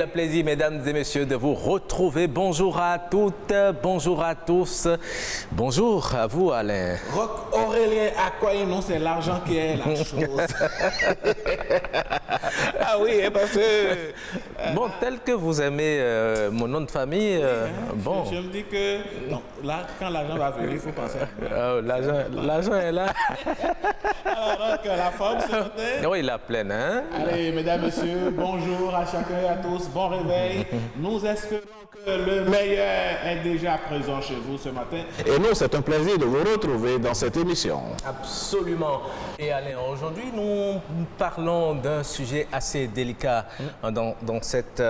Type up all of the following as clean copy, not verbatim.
le plaisir, mesdames et messieurs, de vous retrouver. Bonjour à toutes, bonjour à tous. Bonjour à vous, Alain. Roch Aurélien Akwaïnou, c'est l'argent qui est la chose. Ah oui, parce que... Bon, tel que vous aimez mon nom de famille, bon. Je me dis que non, là, quand l'argent va venir, il faut penser à moi. L'argent est là. Alors que la forme se notait. Oui, il a pleine, hein? Allez, mesdames, messieurs, bonjour à chacun et à tous, bon réveil. Nous espérons que le meilleur est déjà présent chez vous ce matin. Et nous, c'est un plaisir de vous retrouver dans cette émission. Absolument. Et Alain, aujourd'hui, nous parlons d'un sujet assez délicat dans cette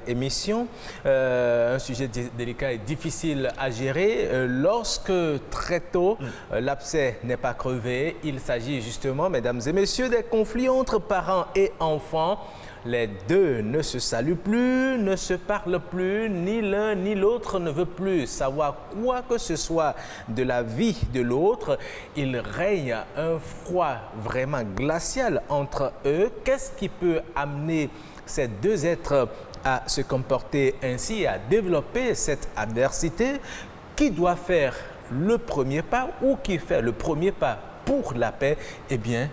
émission. Un sujet délicat et difficile à gérer. Lorsque très tôt, l'abcès n'est pas crevé, il s'agit justement, mesdames et messieurs, des conflits entre parents et enfants. Les deux ne se saluent plus, ne se parlent plus, ni l'un ni l'autre ne veut plus savoir quoi que ce soit de la vie de l'autre. Il règne un froid vraiment glacial entre eux. Qu'est-ce qui peut amener ces deux êtres à se comporter ainsi, à développer cette adversité? Qui doit faire le premier pas ou qui fait le premier pas pour la paix? Eh bien,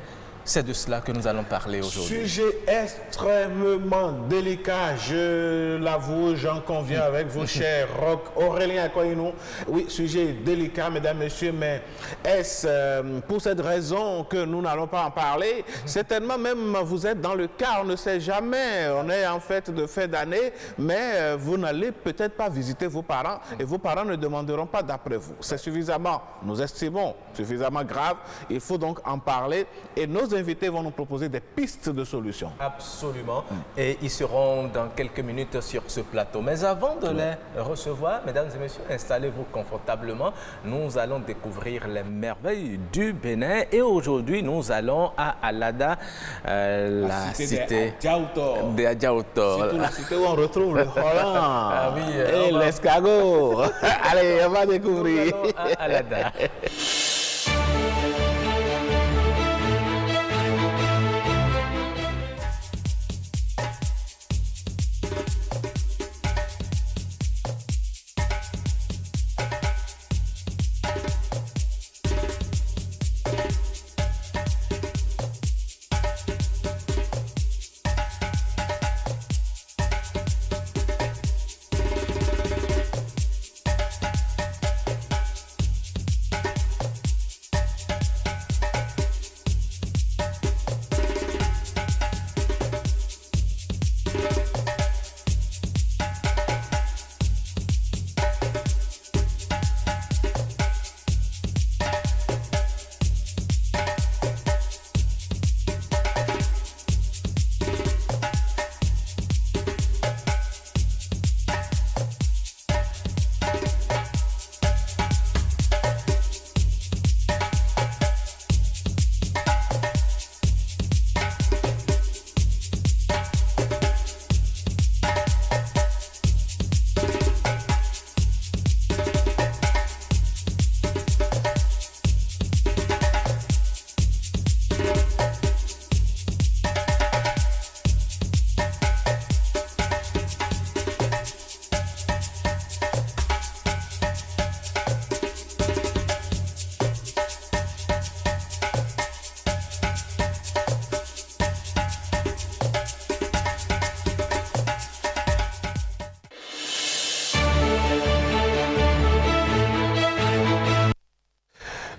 c'est de cela que nous allons parler aujourd'hui. Sujet extrêmement délicat, je l'avoue, j'en conviens avec vous, cher Roch Aurélien Akwaïnou. Oui, sujet délicat, mesdames, messieurs, mais est-ce pour cette raison que nous n'allons pas en parler? Certainement même vous êtes dans le cas, on ne sait jamais, on est en fait de fin d'année, mais vous n'allez peut-être pas visiter vos parents et vos parents ne demanderont pas d'après vous. C'est suffisamment, nous estimons, suffisamment grave, il faut donc en parler et nos invités vont nous proposer des pistes de solutions. Absolument. Et ils seront dans quelques minutes sur ce plateau. Mais avant de les recevoir, mesdames et messieurs, installez-vous confortablement. Nous allons découvrir les merveilles du Bénin. Et aujourd'hui, nous allons à Alada, la cité des Adjaoutor. C'est la cité où on retrouve le Holland ah oui, et l'escargot. Allez, on va découvrir. Nous allons à Alada.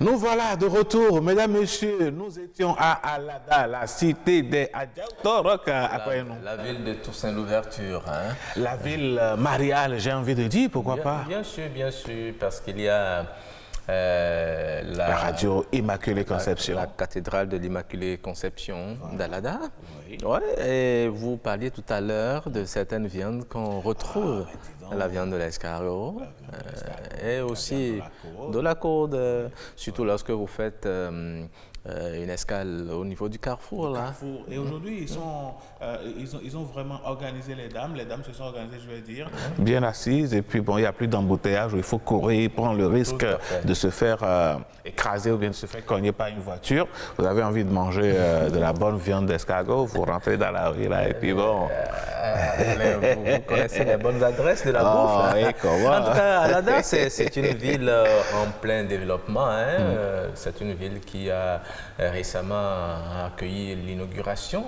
Nous voilà de retour, mesdames, messieurs. Nous étions à Alada, la cité des Adjaoutor, Roch Akwaïnou. La ville de Toussaint Louverture. Hein? La ville mariale, j'ai envie de dire, pourquoi pas? Bien sûr, parce qu'il y a la radio Immaculée Conception. La cathédrale de l'Immaculée Conception d'Alada. Oui. Ouais, et vous parliez tout à l'heure de certaines viandes qu'on retrouve. La viande de l'escargot et aussi de la côte, surtout lorsque vous faites une escale au niveau du carrefour. Là. Et aujourd'hui, ils ont vraiment organisé les dames. Les dames se sont organisées, je vais dire, bien assises. Et puis, bon, il n'y a plus d'embouteillage où il faut courir, prendre le risque de se faire écraser ou bien de se faire cogner par une voiture. Vous avez envie de manger de la bonne viande d'escargot, vous rentrez dans la rue là et puis bon... Vous connaissez les bonnes adresses de la bouffe. Oui, comment? En tout cas, Alada, c'est une ville en plein développement. C'est une ville qui a récemment accueilli l'inauguration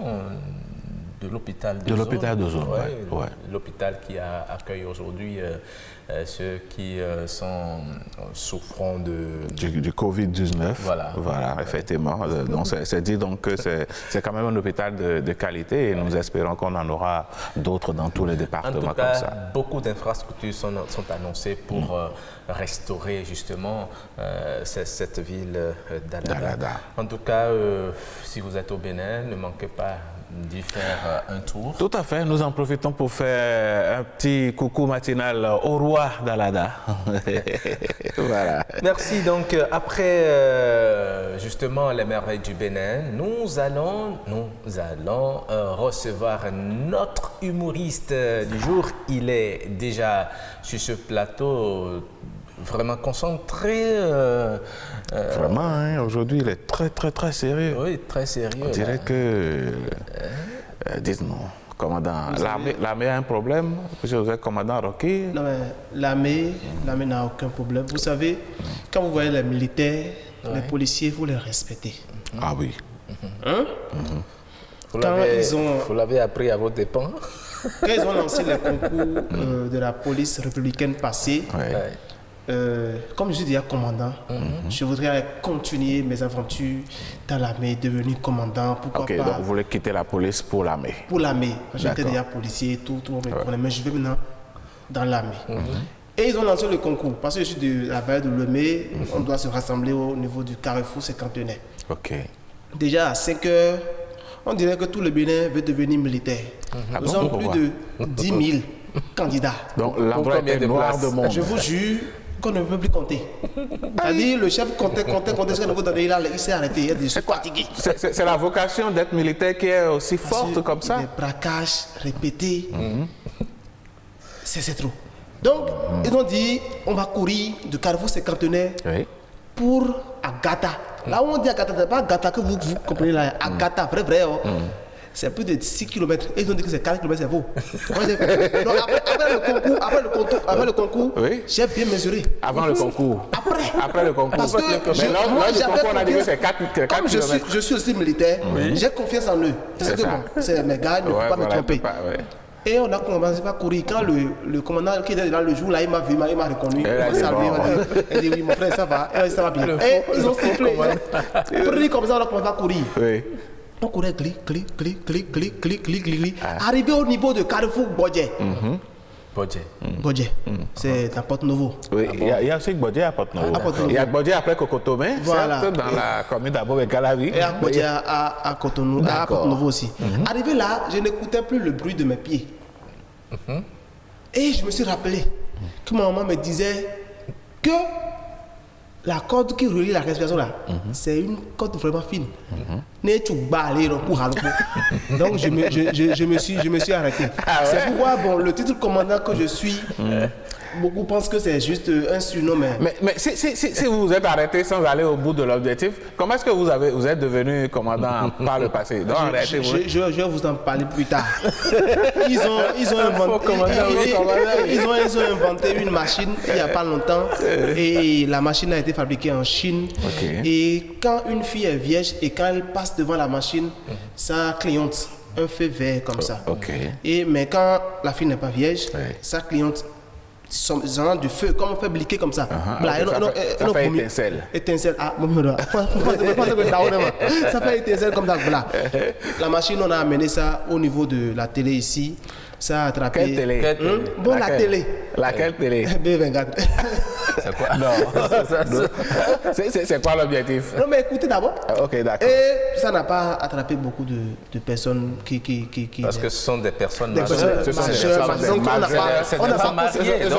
de l'hôpital de Zone. Ouais. L'hôpital qui accueille aujourd'hui ceux qui sont souffrant du Covid-19. Voilà, effectivement. Donc, c'est dit donc que c'est quand même un hôpital de qualité et nous espérons qu'on en aura d'autres dans tous les départements. En tout cas, comme ça. beaucoup d'infrastructures sont annoncées pour restaurer justement cette ville d'Alada. En tout cas, si vous êtes au Bénin, ne manquez pas d'y faire un tour. Tout à fait. Nous en profitons pour faire un petit coucou matinal au roi d'Alada. Voilà. Merci. Donc, après justement les merveilles du Bénin, nous allons recevoir notre humoriste du jour. Il est déjà sur ce plateau. Vraiment concentré. Vraiment, aujourd'hui, il est très, très, très sérieux. Oui, très sérieux. On dirait que... dites-nous, commandant, l'armée a un problème? Monsieur vous êtes commandant Rocky? Non, mais l'armée n'a aucun problème. Vous savez, quand vous voyez les militaires, les policiers, vous les respectez. Ah oui. Hein? Vous l'avez appris à vos dépens? Quand ils ont lancé les concours de la police républicaine passée, comme je suis déjà commandant, je voudrais continuer mes aventures dans l'armée, devenir commandant, pourquoi pas. Donc vous voulez quitter la police pour l'armée? Pour l'armée. J'étais déjà policier, tout, mais je vais maintenant dans l'armée. Et ils ont lancé le concours, parce que je suis de la vallée de Lemay, on doit se rassembler au niveau du carrefour cinquantenaire. Déjà à 5 heures, on dirait que tout le Bénin veut devenir militaire. Nous sommes plus de 10 000 candidats. Donc l'endroit est noir de monde. Je vous jure qu'on ne peut plus compter. C'est-à-dire, le chef comptait ce qu'on avait donné, il s'est arrêté, il est fatigué. C'est la vocation d'être militaire qui est aussi forte comme ça? Des braquages répétés, c'est trop. Donc, ils ont dit, on va courir du carrefour cinquantenaire pour Agata. Là où on dit Agata, c'est pas Agata que vous comprenez là, Agata, vrai. C'est plus de 6 km. Et ils ont dit que c'est 4 km, c'est faux. Donc après le concours, j'ai bien mesuré. Avant le concours? Après le concours. Parce que lors du concours, on a dit que c'est 4 km. Comme je suis aussi militaire, j'ai confiance en eux. C'est que bon, c'est mes gars, ne peuvent pas me tromper. Et on a commencé à courir. Quand le commandant qui était là le jour, là, il m'a vu, il m'a reconnu. Il m'a salué, il dit oui, mon frère, ça va bien. Et ils ont sifflé. Pris comme ça, on a commencé à courir. On courait clic. Arrivé au niveau de Carrefour Bodje. Bodje. C'est à Porte-Nouveau. Oui, il y a aussi Bodje à Porte-Nouveau. Il y a Bodje après Cocotomé, certes, dans la commune d'Abo et Calavi. Et à Bodje à Porte-Nouveau aussi. Arrivé là, je n'écoutais plus le bruit de mes pieds. Et je me suis rappelé que ma maman me disait que la corde qui relie la respiration là, c'est une corde vraiment fine. Donc je me suis arrêté. C'est pourquoi le titre commandant que je suis, beaucoup pensent que c'est juste un surnom. Mais si vous vous êtes arrêté sans aller au bout de l'objectif, comment est-ce que vous êtes devenu commandant par le passé? Donc, je vais vous en parler plus tard. Ils ont inventé une machine il n'y a pas longtemps et la machine a été fabriquée en Chine. Et quand une fille est vierge et quand elle passe devant la machine, ça clignote un feu vert comme ça. Mais quand la fille n'est pas vierge, ça clignote genre du feu, comme on fait bliquer comme ça. Ça fait étincelle. Ça fait étincelle comme ça. La machine, on a amené ça au niveau de la télé ici. Ça a attrapé. Quelle télé? La télé. Laquelle télé? B24. C'est quoi? Non. C'est quoi l'objectif? Non, mais écoutez d'abord. Ok, d'accord. Et ça n'a pas attrapé beaucoup de personnes qui... Parce que ce sont des personnes majeures. Ce sont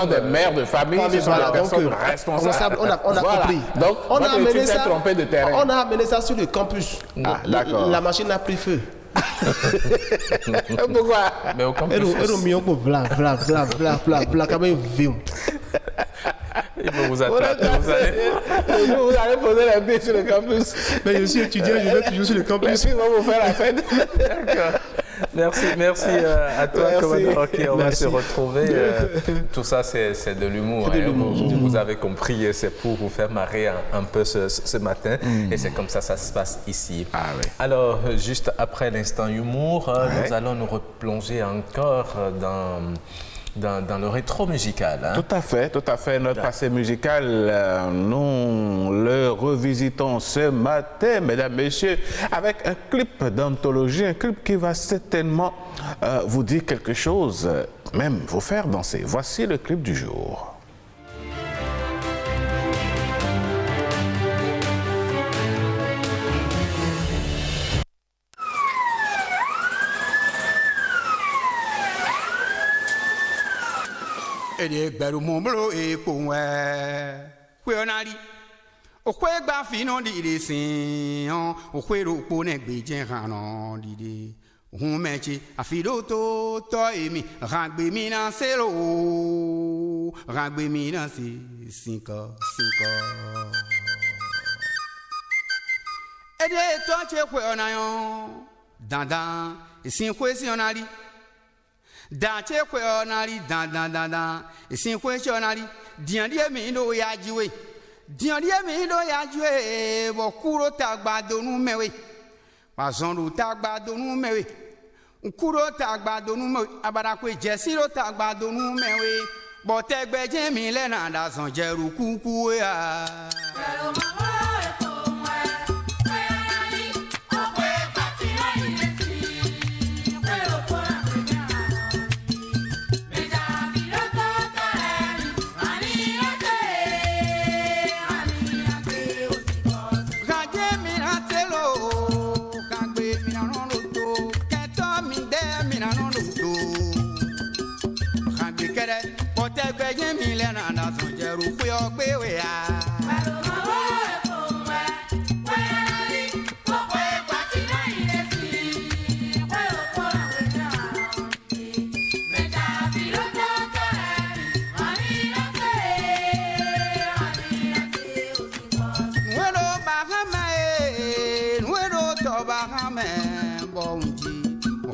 des mères de famille, ce sont des personnes responsables. On a compris. Donc, on a amené ça trompé de terrain. On a amené ça sur le campus. D'accord. La machine a pris feu. Pourquoi? Mais au campus. Il faut vous attraper. Vous allez poser la pied sur le campus. Mais je suis étudiant, je vais toujours sur le campus. Les filles vont vous faire la fête. D'accord. Merci à toi, commandant Rocky. On va se retrouver. Tout ça, c'est de l'humour. Vous avez compris, c'est pour vous faire marrer un peu ce matin. Et c'est comme ça se passe ici. Ah, oui. Alors, juste après l'instant humour, nous allons nous replonger encore dans le rétro musical. Hein? Tout à fait. Notre passé musical, nous le revisitons ce matin, mesdames, messieurs, avec un clip d'anthologie, un clip qui va certainement vous dire quelque chose, même vous faire danser. Voici le clip du jour. Ede gbẹ̀rù mọ̀ bolo epo wẹ̀ kwe ọ̀nàrí òkwe gbà fínà dìde sìn ọ́n òkwe rògbò nẹ̀ gbèjẹ́ hànà dìde òhun mẹ́tsi àfidó tó tọ́ èmi ràgbèmí náà sẹ́lò ràgbèmí náà sì sìnkọ́. Ede tó tse kwe ọ̀nà yọ̀ dandan ìsìn kwe sí ọ̀nàrí. Dache kwe onari dan isin kwe chonari diandie mi ndo yajiwe bo kuro tagbado nu mewe pazondu tagbado nu mewe kuro tagbado nu mewe abara kwe jesiro tagbado nu mewe bo tegbeje mi le na da son jeru kuku ya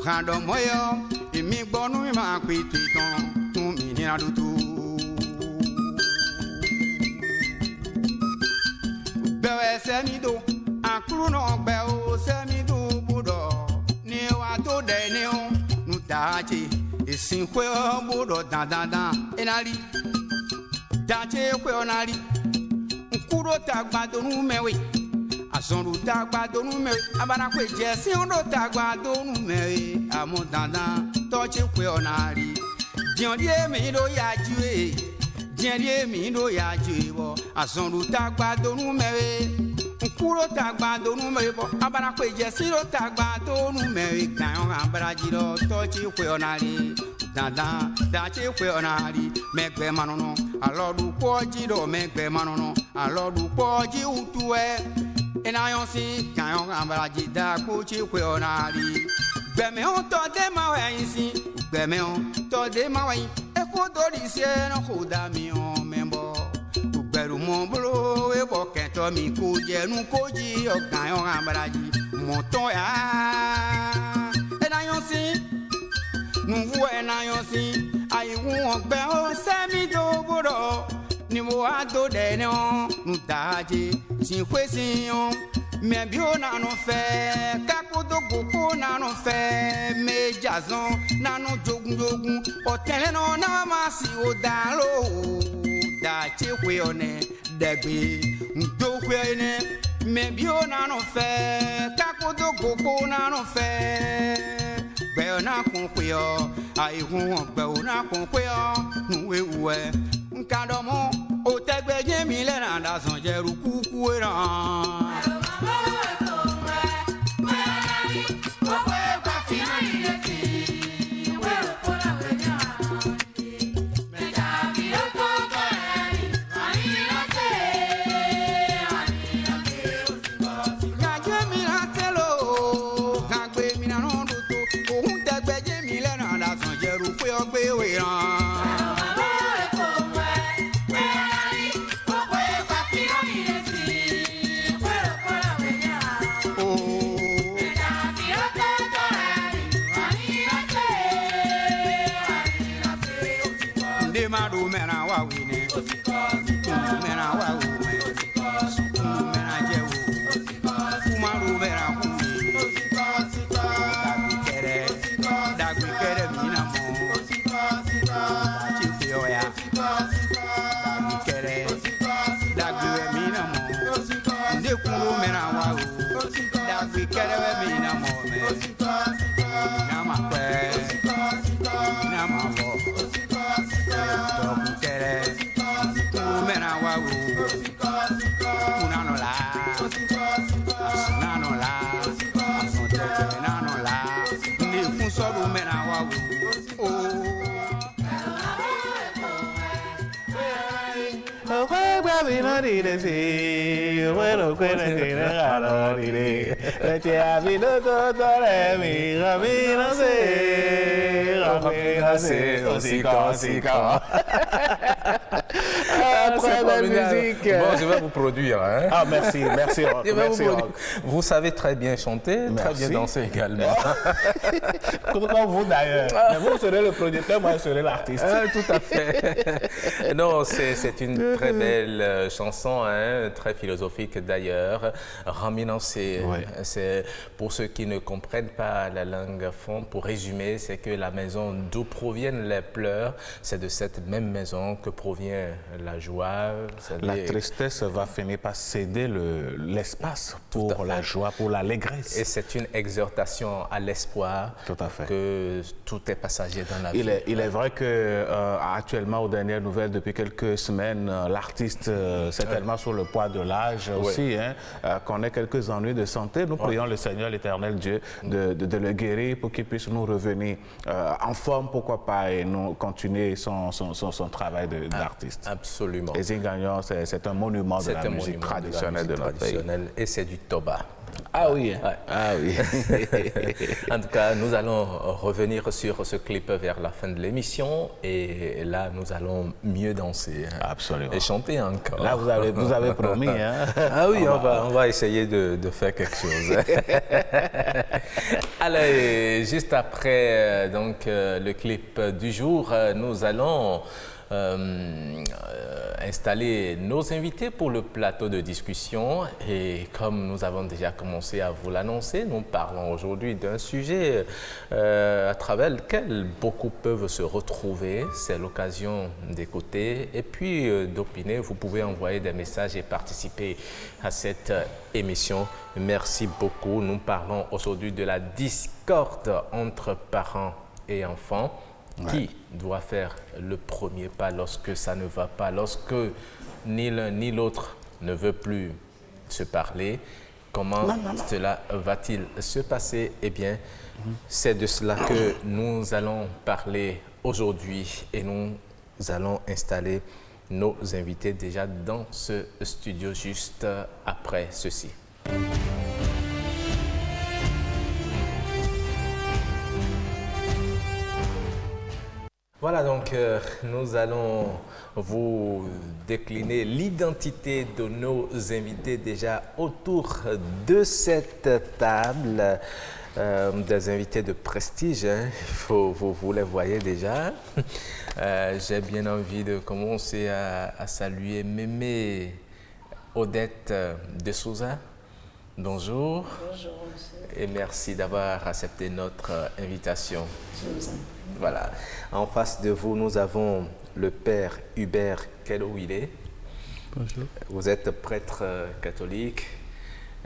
Kando moyo imi gbonu ma kwitu itan fún mi ní adutu bẹ̀rẹ̀ sẹ́mi do àkúrú náà gbẹ̀ o sẹ́mi do gbọ́dọ̀ ní wa tó dẹ̀ ní o nu tààtì ìsìnkú gbọ́dọ̀ dandandan ẹnari dàtí pé ọ̀nàrí nkúrò tàgbàdonu mẹ́wẹ́ azɔndu tagbadonu mɛ abarakwe jɛsiŋdo tagbadonu mɛ amu dandan tɔtsi kpe ɔnari diɛndie mi do yadziwe diɛndie mi do yadziwe bɔ azɔndu tagbadonu mɛ nkuro tagbadonu mɛ bɔ abarakwe jɛsiŋdo tagbadonu mɛ ganyɔ abaraji dɔ tɔtsi kpe ɔnari dandan datsi kpe ɔnari mɛgbɛ manɔnɔ alɔdu kpɔdzi dɔ mɛgbɛ manɔnɔ alɔdu kpɔdzi utuɛ. Enayon si kanyon ambaraji da kuchi kwe onari gbẹ̀mí on to de ma wẹ̀yìn si gbẹ̀mí on to de ma wẹ̀yìn eko dori si ẹnu kò dá mi on mẹ́bọ̀ gbẹ̀rù mọ́ bolo ebo kẹtọ́ mi kò jẹnu kò jí ọ̀kanyon ambaraji mọ̀tọ́ ya enayon si nuvu enayon si ayiwu ọgbẹ́ o sẹ́mi tó gbọ́dọ̀ ni mo wá tó dẹ̀ ní ọ́n nu tààjì sinkwe siyon mẹ bí ó nànú fẹ́ kákótó kókó nànú fẹ́ méjàzán nànú jogunjogun ọ̀tẹ̀lẹ̀ náà náà máa sì ó dá ló dàtí pé ọ̀nẹ́ dẹ̀gbẹ́ ńdókwe ní mẹ bí ó nànú fẹ́ kákótó kókó nànú fẹ́ gbẹ̀yọ̀ náà kún pé ọ àìhùn ọ̀gbẹ̀wò náà kún pé ọ nùwé wẹ̀ nkàdọ̀mọ́ òtẹ́gbẹ́jẹ́ mi lẹ́nà àdàsàn jẹ́rù kúkú ràn. Kumadu mena wa wine. Mena wa wine. Mena jewu. Kumadu mena kumi. Dagui kere mina mo. Chipio ya. Dagui kere. Dagui mina mo. Nde kuru mena wa wu. Dagui kere mina mo me. Nama kwe. Nama bo. Dagui kere. Kuru mena wa wu. Kunano la. Asunano la. Asunano la. Ndi kunsoru mena wa wu. Oh. Très belle musique. Bon, je vais vous produire. Hein? Ah, merci, merci. Vous savez très bien chanter, très bien danser également. Comme vous d'ailleurs. Mais vous serez le producteur, moi je serai l'artiste. Tout à fait. Non, c'est une très belle chanson, hein, très philosophique d'ailleurs. Raminant, c'est pour ceux qui ne comprennent pas la langue fon, pour résumer, c'est que la maison d'où proviennent les pleurs, c'est de cette même maison que provient la joie. La tristesse va finir par céder l'espace pour la joie, pour l'allégresse. Et c'est une exhortation à l'espoir que tout est passager dans la vie. Il est vrai que actuellement, aux dernières nouvelles, depuis quelques semaines, l'artiste, certainement sur le poids de l'âge aussi, hein, connaît quelques ennuis de santé. Nous prions le Seigneur, l'Éternel Dieu, de le guérir pour qu'il puisse nous revenir en forme, pourquoi pas, et nous continuer son travail d'artiste. Absolument. Les Ingagnon, c'est un monument de la musique traditionnelle de notre pays. Et c'est du Toba. Ah oui, ah oui. En tout cas, nous allons revenir sur ce clip vers la fin de l'émission et là, nous allons mieux danser. Absolument. Et chanter encore. Là, vous avez promis. Hein? Ah oui, on va essayer de faire quelque chose. Allez, juste après donc, le clip du jour, nous allons installer nos invités pour le plateau de discussion et comme nous avons déjà commencé à vous l'annoncer, nous parlons aujourd'hui d'un sujet à travers lequel beaucoup peuvent se retrouver. C'est l'occasion d'écouter et puis d'opiner. Vous pouvez envoyer des messages et participer à cette émission. Merci beaucoup. Nous parlons aujourd'hui de la discorde entre parents et enfants. Qui doit faire le premier pas lorsque ça ne va pas, lorsque ni l'un ni l'autre ne veut plus se parler? Comment cela va-t-il se passer? Eh bien, c'est de cela que nous allons parler aujourd'hui et nous allons installer nos invités déjà dans ce studio juste après ceci. Voilà, donc nous allons vous décliner l'identité de nos invités déjà autour de cette table. Des invités de prestige, hein. Vous les voyez déjà. J'ai bien envie de commencer à saluer Mémé Odette de Souza. Bonjour. Bonjour, monsieur. Et merci d'avoir accepté notre invitation. Je vous en prie. Voilà. En face de vous, nous avons le père Hubert Kelouilé. Bonjour. Vous êtes prêtre catholique.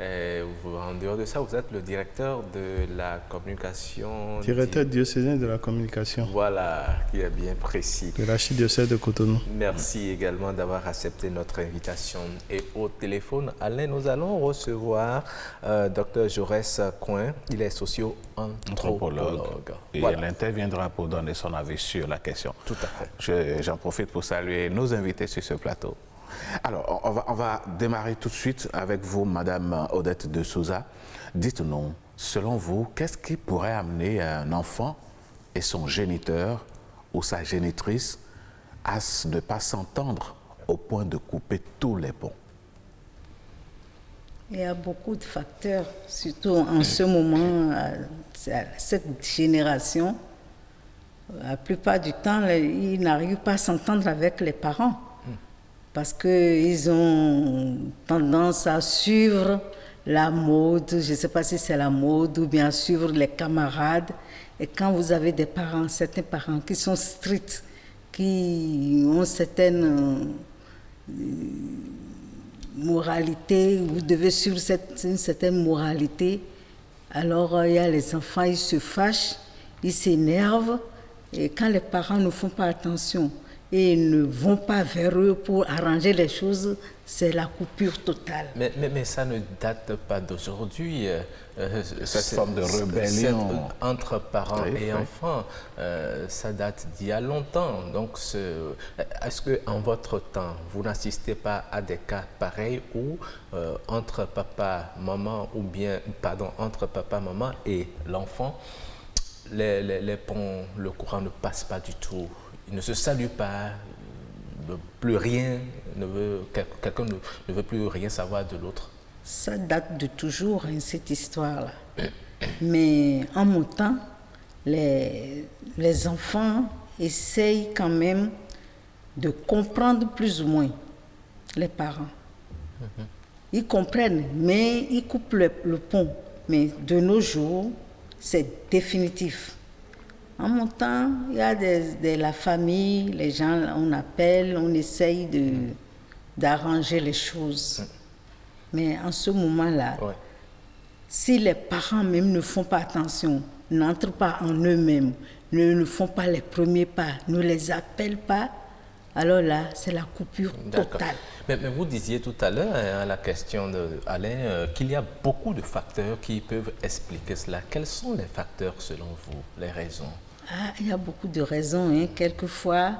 En dehors de ça, vous êtes le directeur de la communication. Directeur diocésain de la communication. Voilà, qui est bien précis. De l'archidiocèse de Cotonou. Merci également d'avoir accepté notre invitation. Et au téléphone, Alain, nous allons recevoir Dr Jaurès Coin. Il est socio-anthropologue. Et voilà. il interviendra pour donner son avis sur la question. Tout à fait. J'en profite pour saluer nos invités sur ce plateau. Alors, on va démarrer tout de suite avec vous, Madame Odette de Souza. Dites-nous, selon vous, qu'est-ce qui pourrait amener un enfant et son géniteur ou sa génitrice à ne pas s'entendre au point de couper tous les ponts? Il y a beaucoup de facteurs, surtout en ce moment, cette génération. La plupart du temps, ils n'arrivent pas à s'entendre avec les parents parce qu'ils ont tendance à suivre la mode, je ne sais pas si c'est la mode ou bien suivre les camarades. Et quand vous avez des parents, certains parents qui sont stricts, qui ont certaines moralités, vous devez suivre une certaine moralité, alors il y a les enfants, ils se fâchent, ils s'énervent, et quand les parents ne font pas attention et ne vont pas vers eux pour arranger les choses, c'est la coupure totale. Mais ça ne date pas d'aujourd'hui. Cette forme de rébellion entre parents et enfants, ça date d'il y a longtemps. Donc, est-ce qu'en votre temps, vous n'assistez pas à des cas pareils où entre papa, maman, entre papa, maman et l'enfant, les ponts, le courant ne passe pas du tout, ils ne se saluent pas, plus rien, quelqu'un ne veut plus rien savoir de l'autre? Ça date de toujours, cette histoire-là. Mais en mon temps, les enfants essayent quand même de comprendre plus ou moins les parents. Ils comprennent, mais ils coupent le pont. Mais de nos jours, c'est définitif. En mon temps, il y a la famille, les gens, on appelle, on essaye d'arranger les choses. Mais en ce moment-là, si les parents même ne font pas attention, n'entrent pas en eux-mêmes, ne font pas les premiers pas, ne les appellent pas, alors là, c'est la coupure totale. Mais vous disiez tout à l'heure, à la question d'Alain, qu'il y a beaucoup de facteurs qui peuvent expliquer cela. Quels sont les facteurs selon vous, les raisons? Il y a beaucoup de raisons. Quelquefois,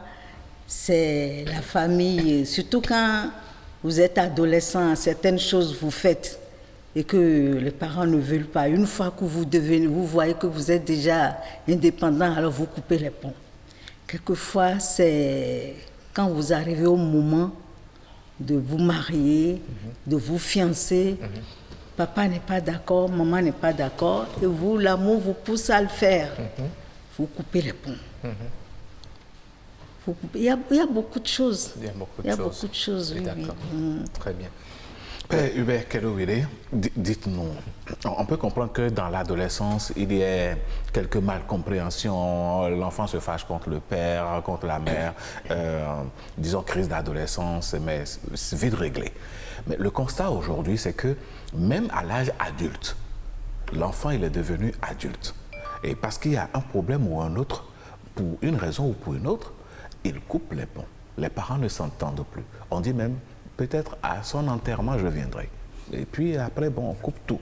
c'est la famille, surtout quand vous êtes adolescent, certaines choses vous faites et que les parents ne veulent pas. Une fois que vous voyez que vous êtes déjà indépendant, alors vous coupez les ponts. Quelquefois, c'est quand vous arrivez au moment de vous marier, de vous fiancer, papa n'est pas d'accord, maman n'est pas d'accord, et vous, l'amour vous pousse à le faire. Vous coupez les ponts. Il y a beaucoup de choses. Il y a beaucoup de choses. Oui. D'accord. Très bien. Père Hubert Kelowile, dites-nous, on peut comprendre que dans l'adolescence, il y a quelques malcompréhensions, l'enfant se fâche contre le père, contre la mère, disons crise d'adolescence, mais c'est vite réglé. Mais le constat aujourd'hui, c'est que même à l'âge adulte, l'enfant il est devenu adulte. Et parce qu'il y a un problème ou un autre, pour une raison ou pour une autre, il coupe les ponts. Les parents ne s'entendent plus. On dit même, peut-être à son enterrement, je viendrai. Et puis après, on coupe tout.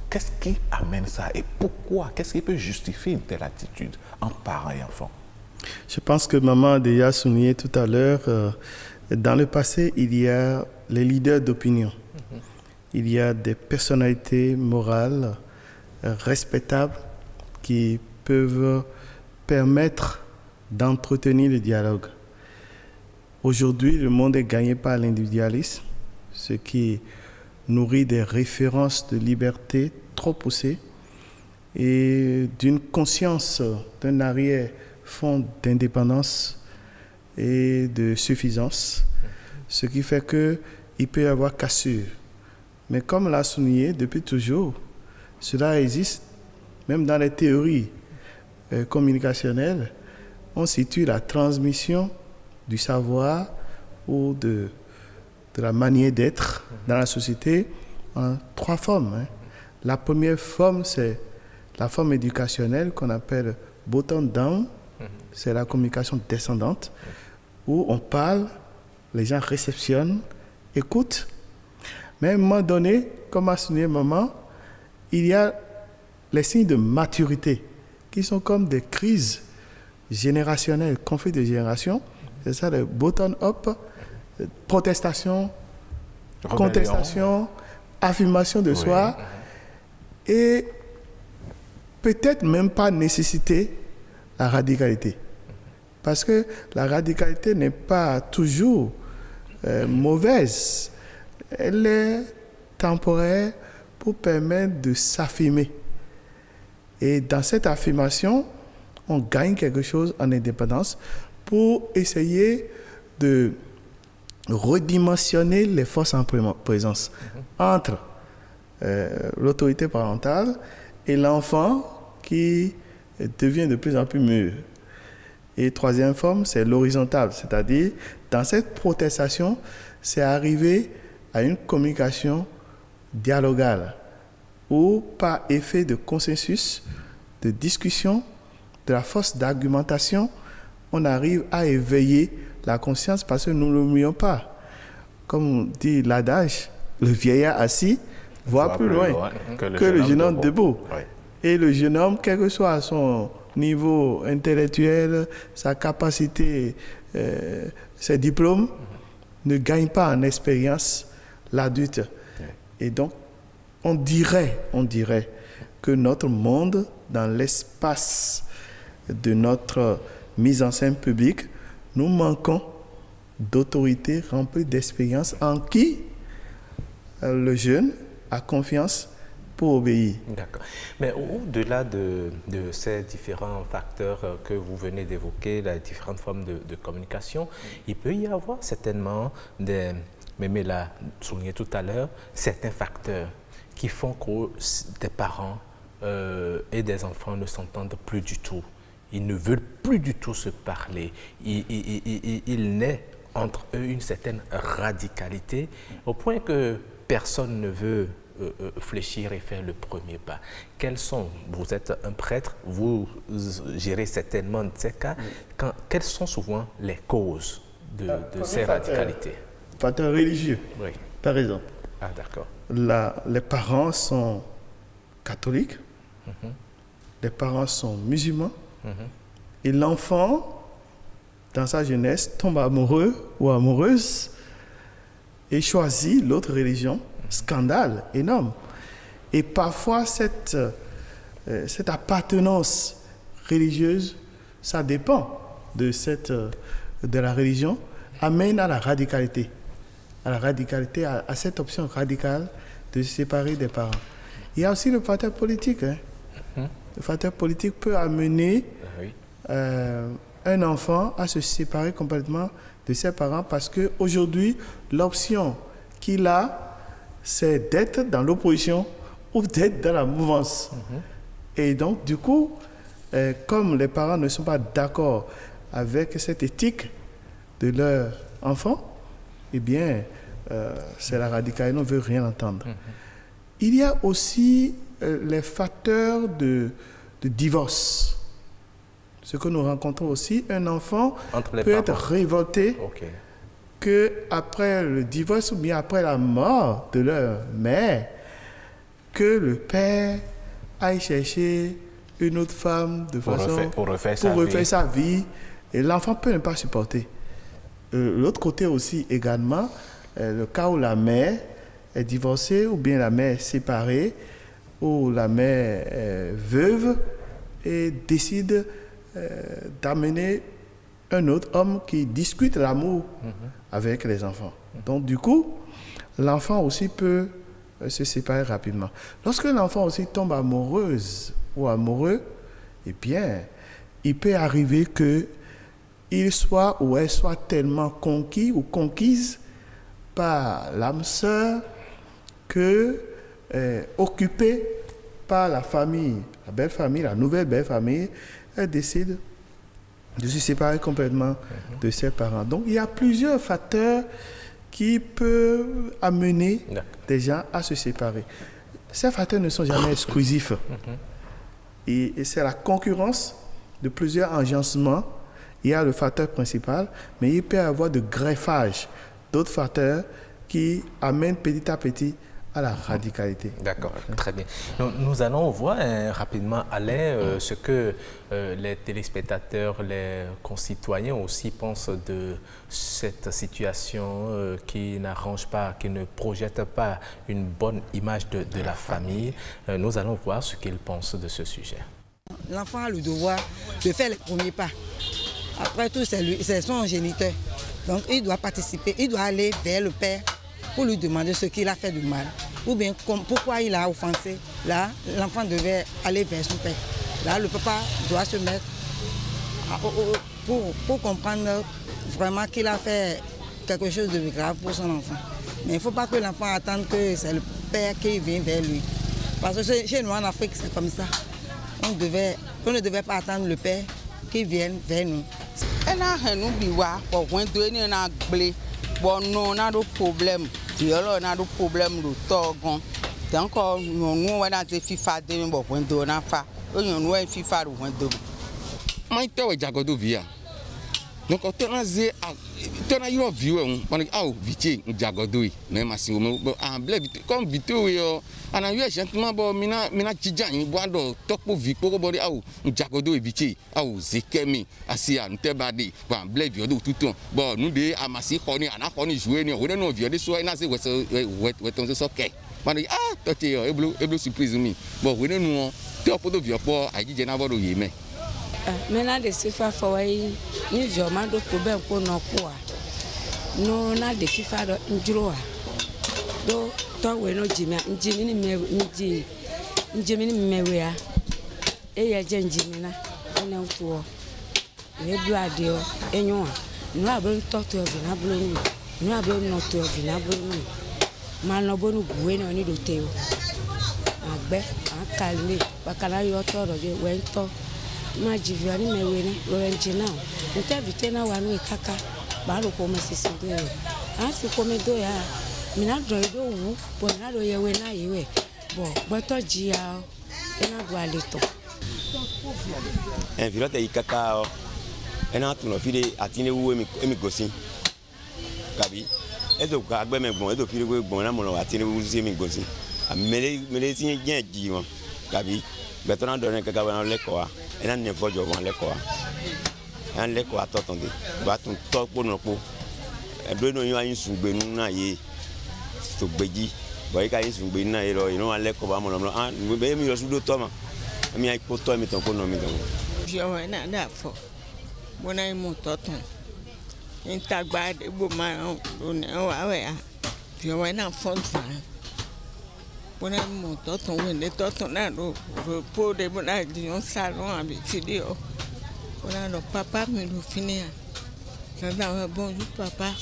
Qu'est-ce qui amène ça? Et pourquoi? Qu'est-ce qui peut justifier une telle attitude en parents et enfants? Je pense que maman a déjà souligné tout à l'heure, dans le passé, il y a les leaders d'opinion. Il y a des personnalités morales respectables qui peuvent permettre d'entretenir le dialogue. Aujourd'hui, le monde est gagné par l'individualisme, ce qui nourrit des références de liberté trop poussées et d'une conscience d'un arrière-fond d'indépendance et de suffisance, ce qui fait qu'il peut y avoir cassure. Mais comme l'a souligné depuis toujours, cela existe même dans les théories communicationnelles. On situe la transmission du savoir ou de la manière d'être dans la société en 3 formes. La première forme, c'est la forme éducationnelle qu'on appelle bottom-down, c'est la communication descendante, où on parle, les gens réceptionnent, écoutent, mais à un moment donné, comme a souligné maman, il y a les signes de maturité qui sont comme des crises générationnelles, conflits de génération. C'est ça, le bottom-up, protestation, contestation, affirmation de soi, et peut-être même pas nécessiter la radicalité. Parce que la radicalité n'est pas toujours mauvaise. Elle est temporaire pour permettre de s'affirmer. Et dans cette affirmation, on gagne quelque chose en indépendance pour essayer de redimensionner les forces en présence entre l'autorité parentale et l'enfant qui devient de plus en plus mûr. Et troisième forme, c'est l'horizontale, c'est-à-dire dans cette protestation, c'est arriver à une communication dialogale où par effet de consensus, de discussion, de la force d'argumentation, on arrive à éveiller la conscience parce que nous ne l'oublions pas. Comme dit l'adage, le vieillard assis voit plus loin que le jeune homme debout. Oui. Et le jeune homme, quel que soit son niveau intellectuel, sa capacité, ses diplômes, ne gagne pas en expérience l'adulte. Oui. Et donc, on dirait que notre monde, dans l'espace de notre mise en scène publique, nous manquons d'autorité remplie d'expérience en qui le jeune a confiance pour obéir. D'accord. Mais au-delà de ces différents facteurs que vous venez d'évoquer, les différentes formes de communication, il peut y avoir certainement Mémé l'a souligné tout à l'heure, certains facteurs qui font que des parents et des enfants ne s'entendent plus du tout. Ils ne veulent plus du tout se parler. Il naît entre eux une certaine radicalité au point que personne ne veut fléchir et faire le premier pas. Vous êtes un prêtre, vous gérez certainement de ces cas. Quelles sont souvent les causes de ces radicalités? Facteurs religieux, oui. Par exemple. Ah, d'accord. Les parents sont catholiques, les parents sont musulmans, et l'enfant, dans sa jeunesse, tombe amoureux ou amoureuse et choisit l'autre religion. Scandale énorme. Et parfois, cette appartenance religieuse, ça dépend de la religion, amène à la radicalité. À cette option radicale de se séparer des parents. Il y a aussi le facteur politique. Le facteur politique peut amener un enfant à se séparer complètement de ses parents parce qu'aujourd'hui, l'option qu'il a, c'est d'être dans l'opposition ou d'être dans la mouvance. Et donc, du coup, comme les parents ne sont pas d'accord avec cette éthique de leur enfant, eh bien, c'est la radicalité, on ne veut rien entendre. Il y a aussi les facteurs de divorce. Ce que nous rencontrons aussi, un enfant peut être révolté qu'après le divorce ou bien après la mort de leur mère, que le père aille chercher une autre femme pour refaire sa vie. Et l'enfant peut ne pas supporter. L'autre côté aussi également, le cas où la mère est divorcée ou bien la mère est séparée ou la mère est veuve et décide d'amener un autre homme qui discute l'amour avec les enfants. Donc du coup, l'enfant aussi peut se séparer rapidement. Lorsque l'enfant aussi tombe amoureuse ou amoureux, eh bien, il peut arriver qu'il soit ou elle soit tellement conquis ou conquise par l'âme sœur que occupée par la famille, la belle famille, la nouvelle belle famille, elle décide de se séparer complètement de ses parents. Donc, il y a plusieurs facteurs qui peuvent amener des gens à se séparer. Ces facteurs ne sont jamais exclusifs. Et c'est la concurrence de plusieurs agencements. Il y a le facteur principal, mais il peut y avoir de greffage d'autres facteurs qui amènent petit à petit à la radicalité. D'accord, très bien. Nous allons voir rapidement, Alain, ce que les téléspectateurs, les concitoyens aussi pensent de cette situation qui n'arrange pas, qui ne projette pas une bonne image de la famille. Nous allons voir ce qu'ils pensent de ce sujet. L'enfant a le devoir de faire les premiers pas. Après tout, c'est son géniteur. Donc, il doit participer, il doit aller vers le père pour lui demander ce qu'il a fait de mal. Ou bien pourquoi il a offensé. Là, l'enfant devait aller vers son père. Là, le papa doit se mettre pour comprendre vraiment qu'il a fait quelque chose de grave pour son enfant. Mais il ne faut pas que l'enfant attende que c'est le père qui vient vers lui. Parce que chez nous en Afrique, c'est comme ça. On ne devait pas attendre le père qui vienne vers nous. Donc on a eu vu on vite jagodoi mais massi en blé comme vite on a eu gentiment bon mina tijani boado topo vipo body jagodoi vite zekemi asia ntebadi bon blé viodo tout bon nous de amasi khoni ana khoni jouer ni on no viode so na se weton so ke man tote eblo surprise mi bon we no topo do viopo ajije na bodo yeme. Maintenant, des FIFA fawai ni joma do problème ko no kwa no na de FIFA do njuro do to we no jimi ni mewe ya e ya jimi na na uto e du adio enyo no abro to vi na blo ni no abro no to vi na blo ni ma no bonu buwe no ni do teo agbe akale bakala yo to ro je we to ma jiviani mewene lorenjina ntavite na wanu kaka balo ko mesisi do asi ko me do ya mina do wu bo na do yewe na yewe bo boto jia ena do aleto en vilote ikaka ena tuno fide atine wu emi gosi kabi edo ka agbe me gbon edo fide we gbon na mo lo atine wu si emi gosi mele si jen ji won kabi betona do ne kaka wa leko wa ena ne fojo won leko wa en leko atotonde ba tun to ponopo edo no yin sungbe nu na ye to gbeji boy ka yin sungbe na ye ro ino wa leko ba mo lo be mi lo sudo to ma mi ai ko to mi ton ko no mi don je wa na da fo bona mu to ton in tagba de bo ma o ne wa we a je wa na fon fa bona mu to ton we ne to ton na do po de bona di on salon abi video bona no papa mi do fini a na bonjour papa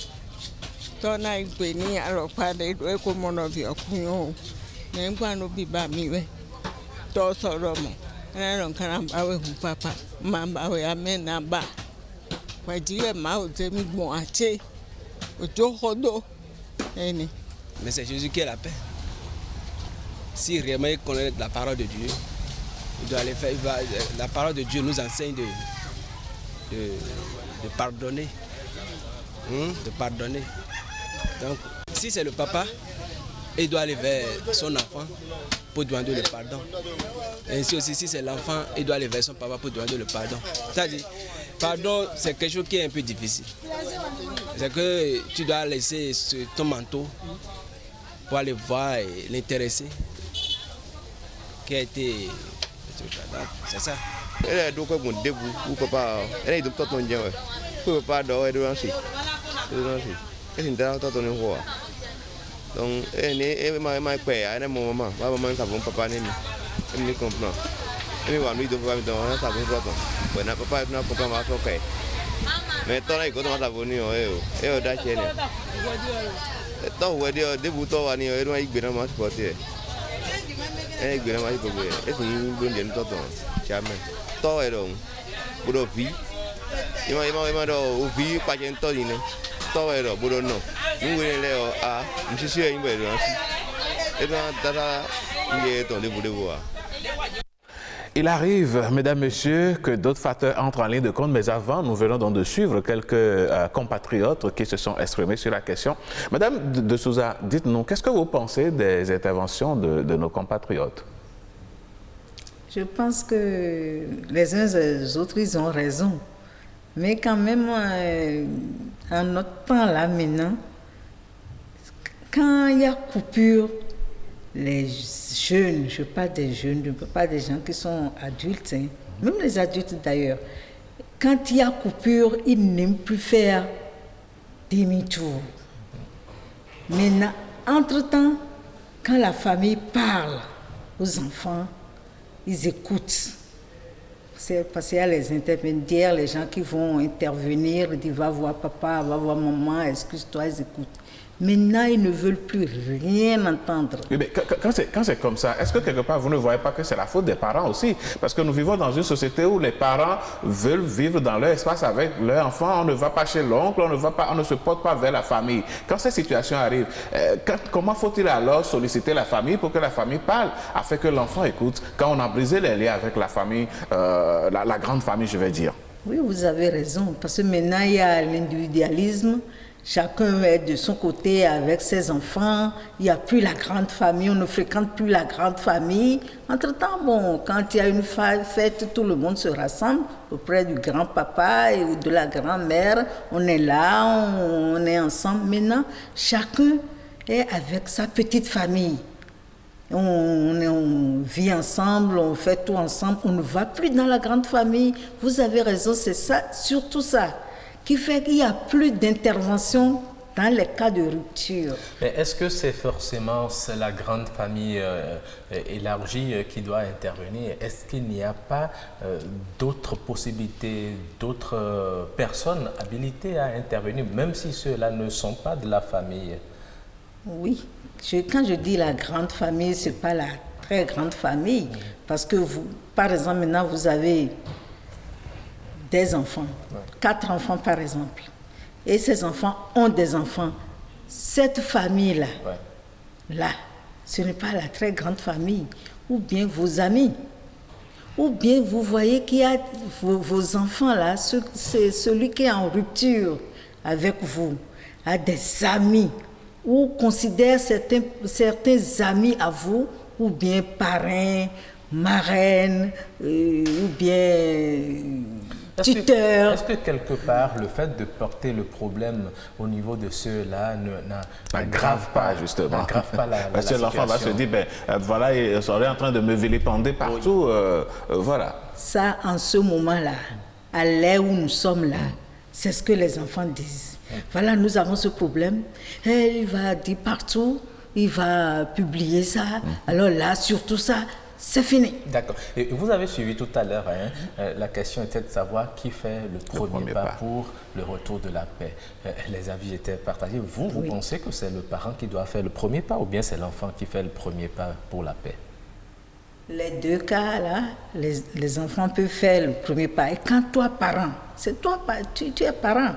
to na igbe ni aropa de do e ko mo no bi okunyo ne ngwa no bi ba mi we to soro mo na ron kan ba we hu papa ma ba we amena ba wa diwe ma o te mi gbon ache ojo hodo eni. Mais c'est Jésus qui est la paix. Si réellement il connaît la parole de Dieu, il doit aller faire. La parole de Dieu nous enseigne de pardonner. De pardonner. Donc, si c'est le papa, il doit aller vers son enfant pour demander le pardon. Et ainsi aussi, si c'est l'enfant, il doit aller vers son papa pour demander le pardon. C'est-à-dire, pardon, c'est quelque chose qui est un peu difficile. C'est que tu dois laisser ton manteau pour aller voir et l'intéresser qui a été. C'est ça. Elle est donc un début ou papa. Elle est donc tout ton dieu. Papa doit être ainsi. Elle est dans tout ton roi. Donc, elle est ma père. Elle est mon maman. Ma maman est mon papa. Elle me comprend. Elle va lui donner un savon roton. Bon, papa est notre papa. Ok. Mais toi, il faut venir. Et d'acheter. Toi, vous avez des boutons à nier. Il y a un porté. Il y a un porté. Et c'est une bonne idée. Jamais. Toi, il y a un profit. Il y a un profit. Pas de temps. Toi, il y a un profit. Nous voulons à M. Sûr. Il y a un profit. Il arrive, mesdames, messieurs, que d'autres facteurs entrent en ligne de compte, mais avant, nous venons donc de suivre quelques compatriotes qui se sont exprimés sur la question. Madame de Souza, dites-nous, qu'est-ce que vous pensez des interventions de nos compatriotes? Je pense que les uns et les autres, ils ont raison. Mais quand même, en notre temps là maintenant, quand il y a coupure, les jeunes, je parle des jeunes, je ne parle pas des gens qui sont adultes, hein, même les adultes d'ailleurs, quand il y a coupure, ils n'aiment plus faire demi-tour. Maintenant, entre-temps, quand la famille parle aux enfants, ils écoutent. parce qu'il y a les intermédiaires, les gens qui vont intervenir, ils disent va voir papa, va voir maman, excuse-toi, ils écoutent. Maintenant, ils ne veulent plus rien entendre. Oui, mais quand c'est comme ça, est-ce que quelque part vous ne voyez pas que c'est la faute des parents aussi? Parce que nous vivons dans une société où les parents veulent vivre dans leur espace avec leur enfant. On ne va pas chez l'oncle, on ne se porte pas vers la famille. Quand ces situations arrivent, comment faut-il alors solliciter la famille pour que la famille parle, afin que l'enfant écoute, quand on a brisé les liens avec la famille, la grande famille, je vais dire? Oui, vous avez raison, parce que maintenant, il y a l'individualisme. Chacun est de son côté avec ses enfants. Il n'y a plus la grande famille, on ne fréquente plus la grande famille. Entre-temps, bon, quand il y a une fête, tout le monde se rassemble auprès du grand-papa ou de la grand-mère. On est là, on est ensemble. Maintenant, chacun est avec sa petite famille. On vit ensemble, on fait tout ensemble. On ne va plus dans la grande famille. Vous avez raison, c'est ça, surtout ça, qui fait qu'il n'y a plus d'intervention dans les cas de rupture. Mais est-ce que c'est forcément la grande famille élargie qui doit intervenir? Est-ce qu'il n'y a pas d'autres possibilités, d'autres personnes habilitées à intervenir, même si ceux-là ne sont pas de la famille? Oui, quand je dis la grande famille, ce n'est pas la très grande famille, parce que vous, par exemple, maintenant vous avez des enfants, 4 enfants par exemple, et ces enfants ont des enfants. Cette famille-là, là, ce n'est pas la très grande famille, ou bien vos amis, ou bien vous voyez qu'il y a vos enfants-là, c'est celui qui est en rupture avec vous, a des amis, ou considère certains amis à vous, ou bien parrains, marraines, ou bien tuteur. Est-ce que quelque part, le fait de porter le problème au niveau de ceux-là n'aggrave pas, justement. N'aggrave pas la parce que l'enfant va se dire, voilà, ils sont en train de me vilipender partout, voilà. Ça, en ce moment-là, à l'ère où nous sommes là, c'est ce que les enfants disent. Voilà, nous avons ce problème. Et il va dire partout, il va publier ça. Alors là, surtout ça, c'est fini. D'accord. Et vous avez suivi tout à l'heure, la question était de savoir qui fait le premier pas pour le retour de la paix. Les avis étaient partagés. Vous pensez que c'est le parent qui doit faire le premier pas ou bien c'est l'enfant qui fait le premier pas pour la paix? Les deux cas, là, les enfants peuvent faire le premier pas. Et quand toi, parent, c'est toi, tu es parent,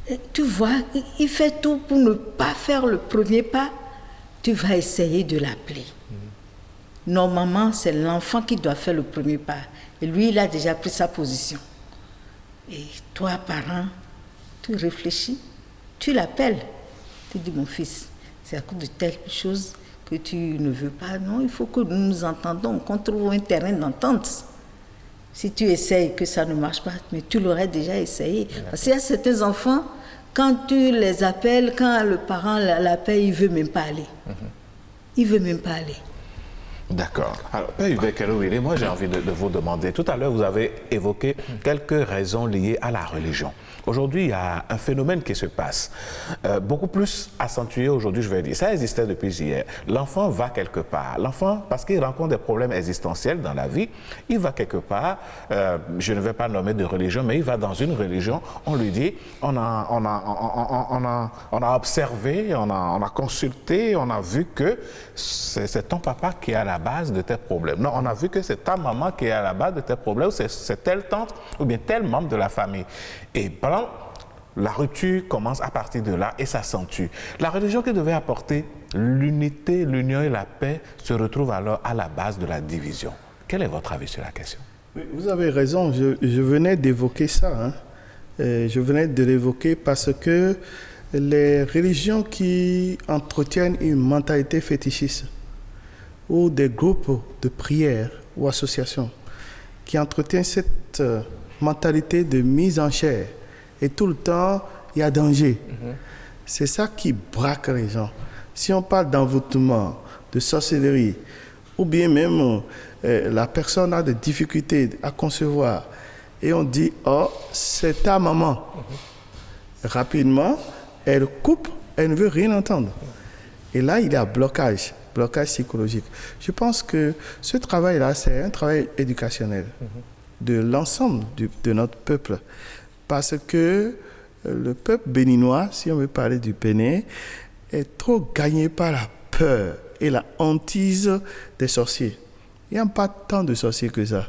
et tu vois, il fait tout pour ne pas faire le premier pas, tu vas essayer de l'appeler. Normalement, c'est l'enfant qui doit faire le premier pas. Et lui, il a déjà pris sa position. Et toi, parent, tu réfléchis, tu l'appelles. Tu dis, mon fils, c'est à cause de telle chose que tu ne veux pas. Non, il faut que nous nous entendons, qu'on trouve un terrain d'entente. Si tu essayes que ça ne marche pas, mais tu l'aurais déjà essayé. Parce qu'il y a certains enfants, quand tu les appelles, quand le parent l'appelle, il ne veut même pas aller. Il ne veut même pas aller. D'accord. Alors, Père Hubert Kerouili, moi j'ai envie de vous demander, tout à l'heure vous avez évoqué quelques raisons liées à la religion. Aujourd'hui, il y a un phénomène qui se passe, beaucoup plus accentué aujourd'hui, je vais dire. Ça existait depuis hier. L'enfant va quelque part. L'enfant, parce qu'il rencontre des problèmes existentiels dans la vie, il va quelque part, je ne vais pas nommer de religion, mais il va dans une religion, on lui dit, on a observé, on a consulté, on a vu que c'est ton papa qui est à la base de tes problèmes. Non, on a vu que c'est ta maman qui est à la base de tes problèmes, c'est telle tante ou bien tel membre de la famille. Et la rupture commence à partir de là et s'accentue. La religion qui devait apporter l'unité, l'union et la paix se retrouve alors à la base de la division. Quel est votre avis sur la question? Oui, vous avez raison, je venais d'évoquer ça. Je venais de l'évoquer parce que les religions qui entretiennent une mentalité fétichiste ou des groupes de prière ou associations qui entretiennent cette mentalité de mise en chair et tout le temps il y a danger. C'est ça qui braque les gens. Si on parle d'envoûtement, de sorcellerie, ou bien même la personne a des difficultés à concevoir et on dit « Oh, c'est ta maman ». Rapidement, elle coupe, elle ne veut rien entendre. Et là, il y a blocage psychologique. Je pense que ce travail-là, c'est un travail éducationnel. de l'ensemble de notre peuple. Parce que le peuple béninois, si on veut parler du Bénin, est trop gagné par la peur et la hantise des sorciers. Il n'y a pas tant de sorciers que ça.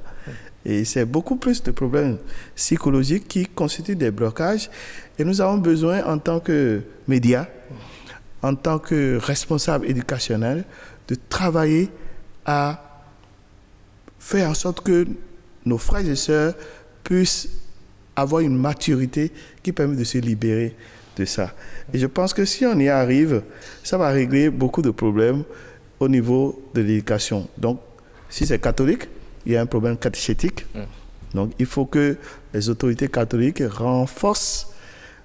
Et c'est beaucoup plus de problèmes psychologiques qui constituent des blocages. Et nous avons besoin, en tant que médias, en tant que responsables éducationnels, de travailler à faire en sorte que nos frères et sœurs puissent avoir une maturité qui permet de se libérer de ça. Et je pense que si on y arrive, ça va régler beaucoup de problèmes au niveau de l'éducation. Donc, si c'est catholique, il y a un problème catéchétique. Donc, il faut que les autorités catholiques renforcent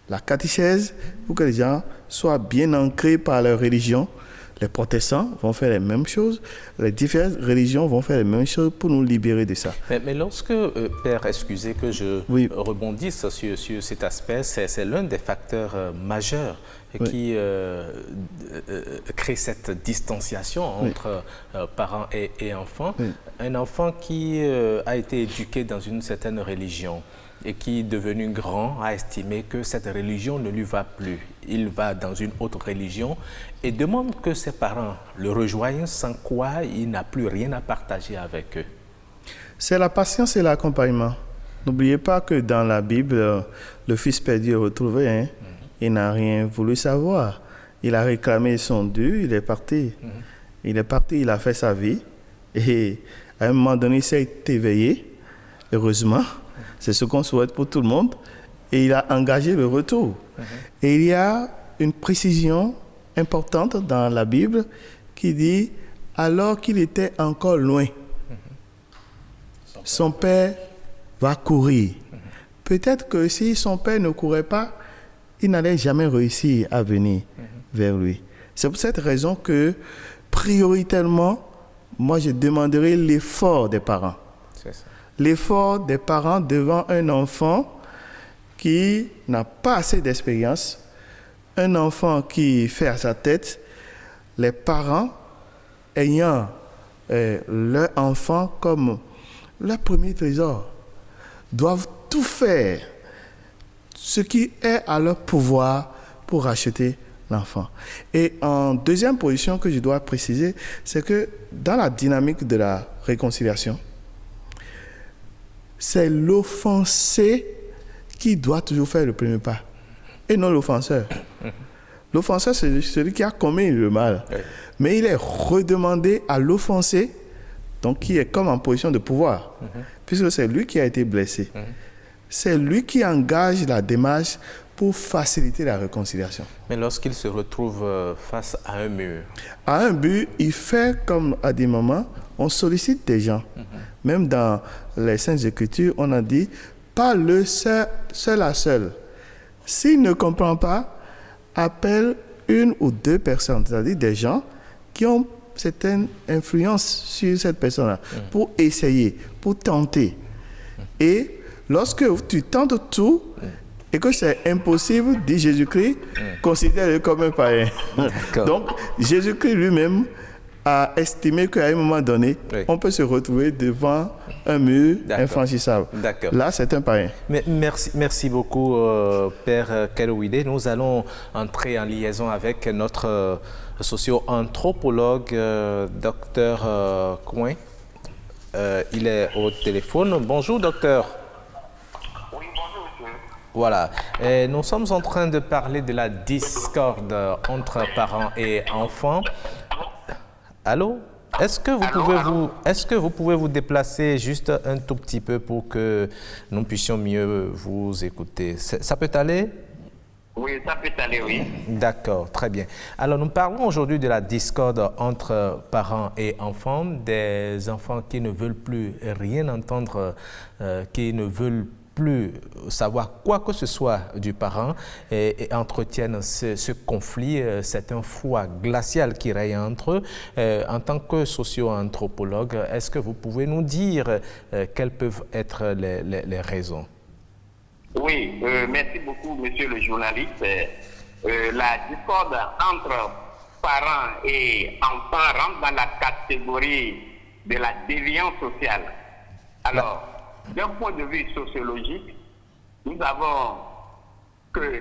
la catéchèse pour que les gens soient bien ancrés par leur religion. Les protestants vont faire les mêmes choses, les différentes religions vont faire les mêmes choses pour nous libérer de ça. Mais lorsque, Père, excusez que je rebondisse sur cet aspect, c'est l'un des facteurs majeurs qui crée cette distanciation entre parents et enfants. Un enfant qui a été éduqué dans une certaine religion et qui, devenu grand, a estimé que cette religion ne lui va plus. Il va dans une autre religion et demande que ses parents le rejoignent, sans quoi il n'a plus rien à partager avec eux. C'est la patience et l'accompagnement. N'oubliez pas que dans la Bible, le fils perdu est retrouvé. Il n'a rien voulu savoir. Il a réclamé son dû, il est parti. Il est parti, il a fait sa vie. Et à un moment donné, il s'est éveillé, heureusement. C'est ce qu'on souhaite pour tout le monde. Et il a engagé le retour. Et il y a une précision importante dans la Bible qui dit « alors qu'il était encore loin, son père va courir ». Peut-être que si son père ne courait pas, il n'allait jamais réussir à venir vers lui. C'est pour cette raison que, prioritairement, moi je demanderai l'effort des parents. C'est ça. L'effort des parents devant un enfant qui n'a pas assez d'expérience, un enfant qui fait à sa tête, les parents ayant leur enfant comme leur premier trésor, doivent tout faire ce qui est à leur pouvoir pour racheter l'enfant. Et en deuxième position que je dois préciser, c'est que dans la dynamique de la réconciliation, c'est l'offensé qui doit toujours faire le premier pas, et non l'offenseur. L'offenseur, c'est celui qui a commis le mal. Mais il est redemandé à l'offensé, donc qui est comme en position de pouvoir, puisque c'est lui qui a été blessé. C'est lui qui engage la démarche pour faciliter la réconciliation. Mais lorsqu'il se retrouve face à un mur? À un but, il fait comme à des moments, on sollicite des gens. Même dans les Saintes Écritures, on a dit, parle seul à seul. S'il ne comprend pas, appelle une ou deux personnes, c'est-à-dire des gens qui ont certaine influence sur cette personne-là, pour essayer, pour tenter. Et lorsque tu tentes tout et que c'est impossible, dit Jésus-Christ, considère-le comme un païen. Donc, Jésus-Christ lui-même a estimé qu'à un moment donné, on peut se retrouver devant un mur infranchissable. Là, c'est un païen. Mais merci beaucoup, Père Kerouide. Nous allons entrer en liaison avec notre socio-anthropologue, Dr Coin. Il est au téléphone. Bonjour, docteur. Oui, bonjour, monsieur. Voilà. Et nous sommes en train de parler de la discorde entre parents et enfants. Allô? Est-ce que vous pouvez vous déplacer juste un tout petit peu pour que nous puissions mieux vous écouter? Ça peut aller? Oui, ça peut aller, oui. D'accord, très bien. Alors, nous parlons aujourd'hui de la discorde entre parents et enfants, des enfants qui ne veulent plus rien entendre, qui ne veulent plus savoir quoi que ce soit du parent et entretiennent ce conflit. C'est un froid glacial qui règne entre eux. En tant que socio-anthropologue, est-ce que vous pouvez nous dire quelles peuvent être les raisons? Oui, merci beaucoup, monsieur le journaliste. La discorde entre parents et enfants rentre dans la catégorie de la déviance sociale. Alors, d'un point de vue sociologique, nous savons que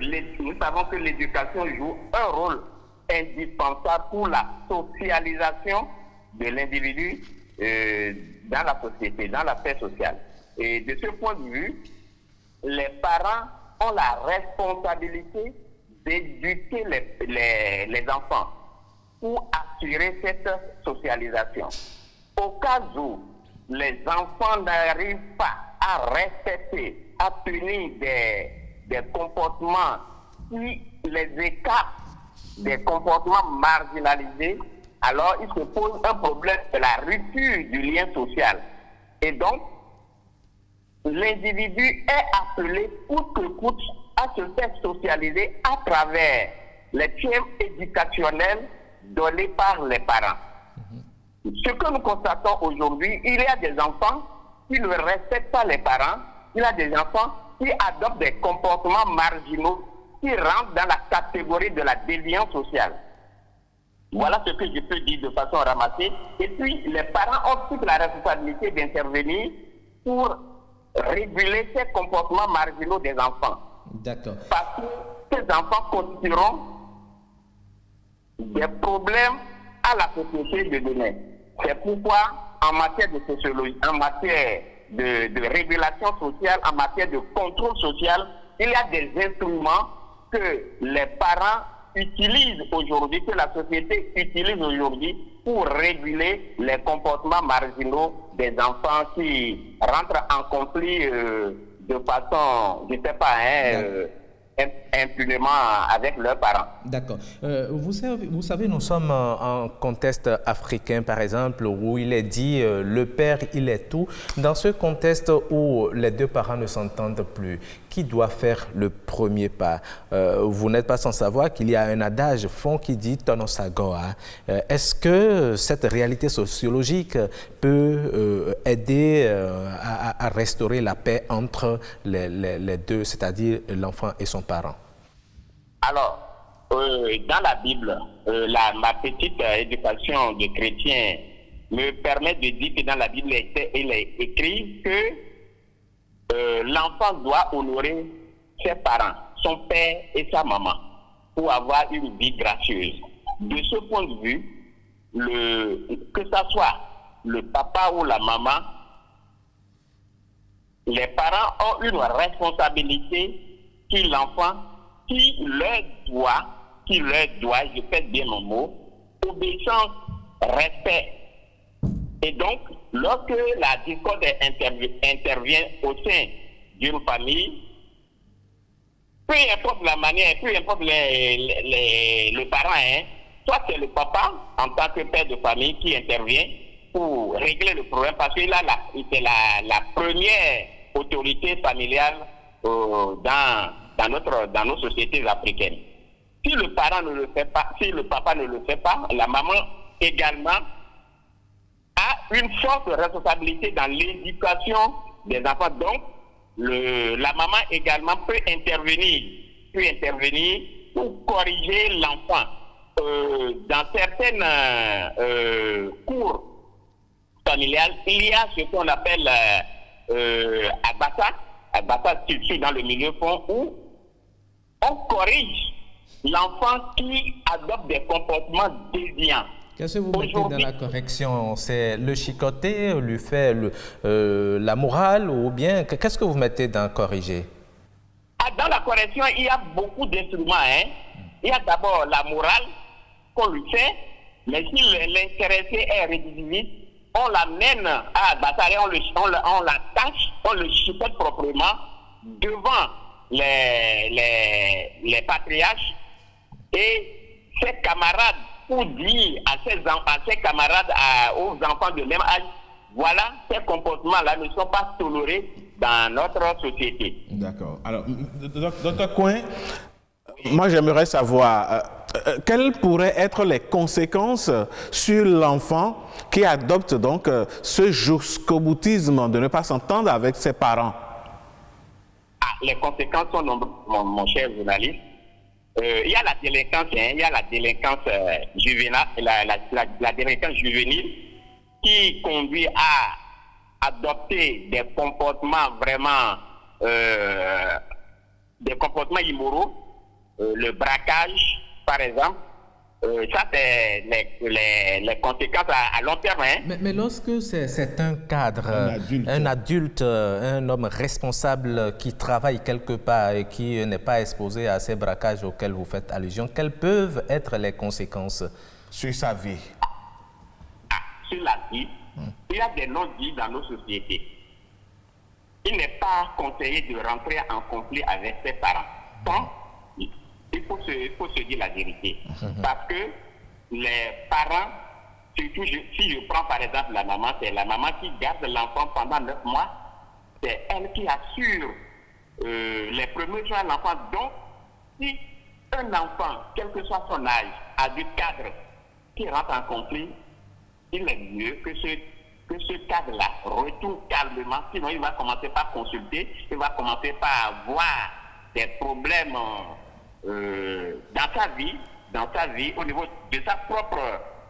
l'éducation joue un rôle indispensable pour la socialisation de l'individu dans la société, dans la paix sociale. Et de ce point de vue, les parents ont la responsabilité d'éduquer les enfants pour assurer cette socialisation. Au cas où les enfants n'arrivent pas à respecter, à tenir des comportements qui les écartent des comportements marginalisés, alors il se pose un problème de la rupture du lien social. Et donc, l'individu est appelé coûte que coûte à se faire socialiser à travers les thèmes éducationnels donnés par les parents. Ce que nous constatons aujourd'hui, il y a des enfants qui ne respectent pas les parents, il y a des enfants qui adoptent des comportements marginaux qui rentrent dans la catégorie de la déviance sociale. Voilà ce que je peux dire de façon ramassée. Et puis, les parents ont toute la responsabilité d'intervenir pour réguler ces comportements marginaux des enfants. D'accord. Parce que ces enfants constitueront des problèmes à la société de demain. C'est pourquoi, en matière de sociologie, en matière de régulation sociale, en matière de contrôle social, il y a des instruments que les parents utilisent aujourd'hui, que la société utilise aujourd'hui pour réguler les comportements marginaux des enfants qui rentrent en conflit de façon, je ne sais pas, impunément avec leurs parents. D'accord. Vous savez, nous sommes en contexte africain, par exemple, où il est dit le père, il est tout. Dans ce contexte où les deux parents ne s'entendent plus, qui doit faire le premier pas? Vous n'êtes pas sans savoir qu'il y a un adage fond qui dit Tono Sagoa. Est-ce que cette réalité sociologique peut aider à restaurer la paix entre les deux, c'est-à-dire l'enfant et son parent? Alors, dans la Bible, ma petite éducation de chrétien me permet de dire que dans la Bible, il est écrit que l'enfant doit honorer ses parents, son père et sa maman, pour avoir une vie gracieuse. De ce point de vue, que ce soit le papa ou la maman, les parents ont une responsabilité sur l'enfant qui leur doit, je pèse bien mon mot, obéissance, respect. Et donc, lorsque la discorde intervient au sein d'une famille, peu importe la manière, peu importe le parent, soit c'est le papa, en tant que père de famille, qui intervient pour régler le problème, parce qu'il c'est la première autorité familiale dans nos sociétés africaines. Si le parent ne le fait pas, si le papa ne le fait pas, la maman également a une forte responsabilité dans l'éducation des enfants. Donc, la maman également peut intervenir pour corriger l'enfant. Dans certaines cours familiales, il y a ce qu'on appelle Agbata, c'est dans le milieu fond, où on corrige l'enfant qui adopte des comportements déviants. Qu'est-ce que vous mettez dans la correction? C'est le chicoter, lui fait la morale, ou bien qu'est-ce que vous mettez dans corriger? Dans la correction, il y a beaucoup d'instruments. Il y a d'abord la morale qu'on lui fait, mais si l'intéressé est récidiviste, on l'amène à Batare, on l'attache, on le chicote proprement devant les patriarches et ses camarades, pour dire à ses camarades, aux enfants de même âge, voilà, ces comportements-là ne sont pas tolérés dans notre société. D'accord. Alors, Dr. Coin, moi j'aimerais savoir quelles pourraient être les conséquences sur l'enfant qui adopte donc ce jusqu'au-boutisme de ne pas s'entendre avec ses parents. Les conséquences sont nombreuses, mon cher journaliste. Il y a la délinquance, il y a la délinquance juvénile, la délinquance juvénile qui conduit adopter des comportements vraiment, des comportements immoraux, le braquage, par exemple. Ça, c'est les conséquences à long terme. Hein. Mais lorsque c'est un cadre, un adulte, un homme responsable qui travaille quelque part et qui n'est pas exposé à ces braquages auxquels vous faites allusion, quelles peuvent être les conséquences sur sa vie? Sur la vie, il y a des non-dits dans nos sociétés. Il n'est pas conseillé de rentrer en conflit avec ses parents. Donc, il faut se dire la vérité. Parce que les parents, surtout si je prends par exemple la maman, c'est la maman qui garde l'enfant pendant 9 mois. C'est elle qui assure les premiers soins à l'enfant. Donc, si un enfant, quel que soit son âge, a du cadre qui rentre en conflit, il est mieux que ce cadre-là retourne calmement. Sinon, il va commencer par consulter, il va commencer par avoir des problèmes dans sa vie, au niveau de sa propre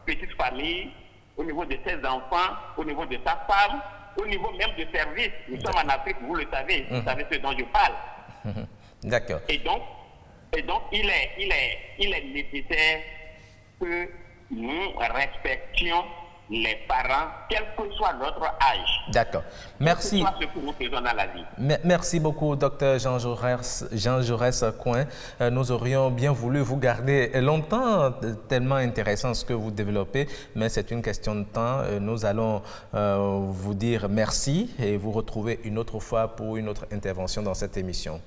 petite famille, au niveau de ses enfants, au niveau de sa femme, au niveau même de service. Nous sommes en Afrique, vous le savez, vous savez ce dont je parle. D'accord. Et donc, il est nécessaire que nous respections les parents, quel que soit notre âge. D'accord. Merci. Quel que soit ce que nous faisons dans la vie. Merci beaucoup, Dr Jean Jaurès Coin. Nous aurions bien voulu vous garder longtemps, tellement intéressant ce que vous développez, mais c'est une question de temps. Nous allons vous dire merci et vous retrouver une autre fois pour une autre intervention dans cette émission.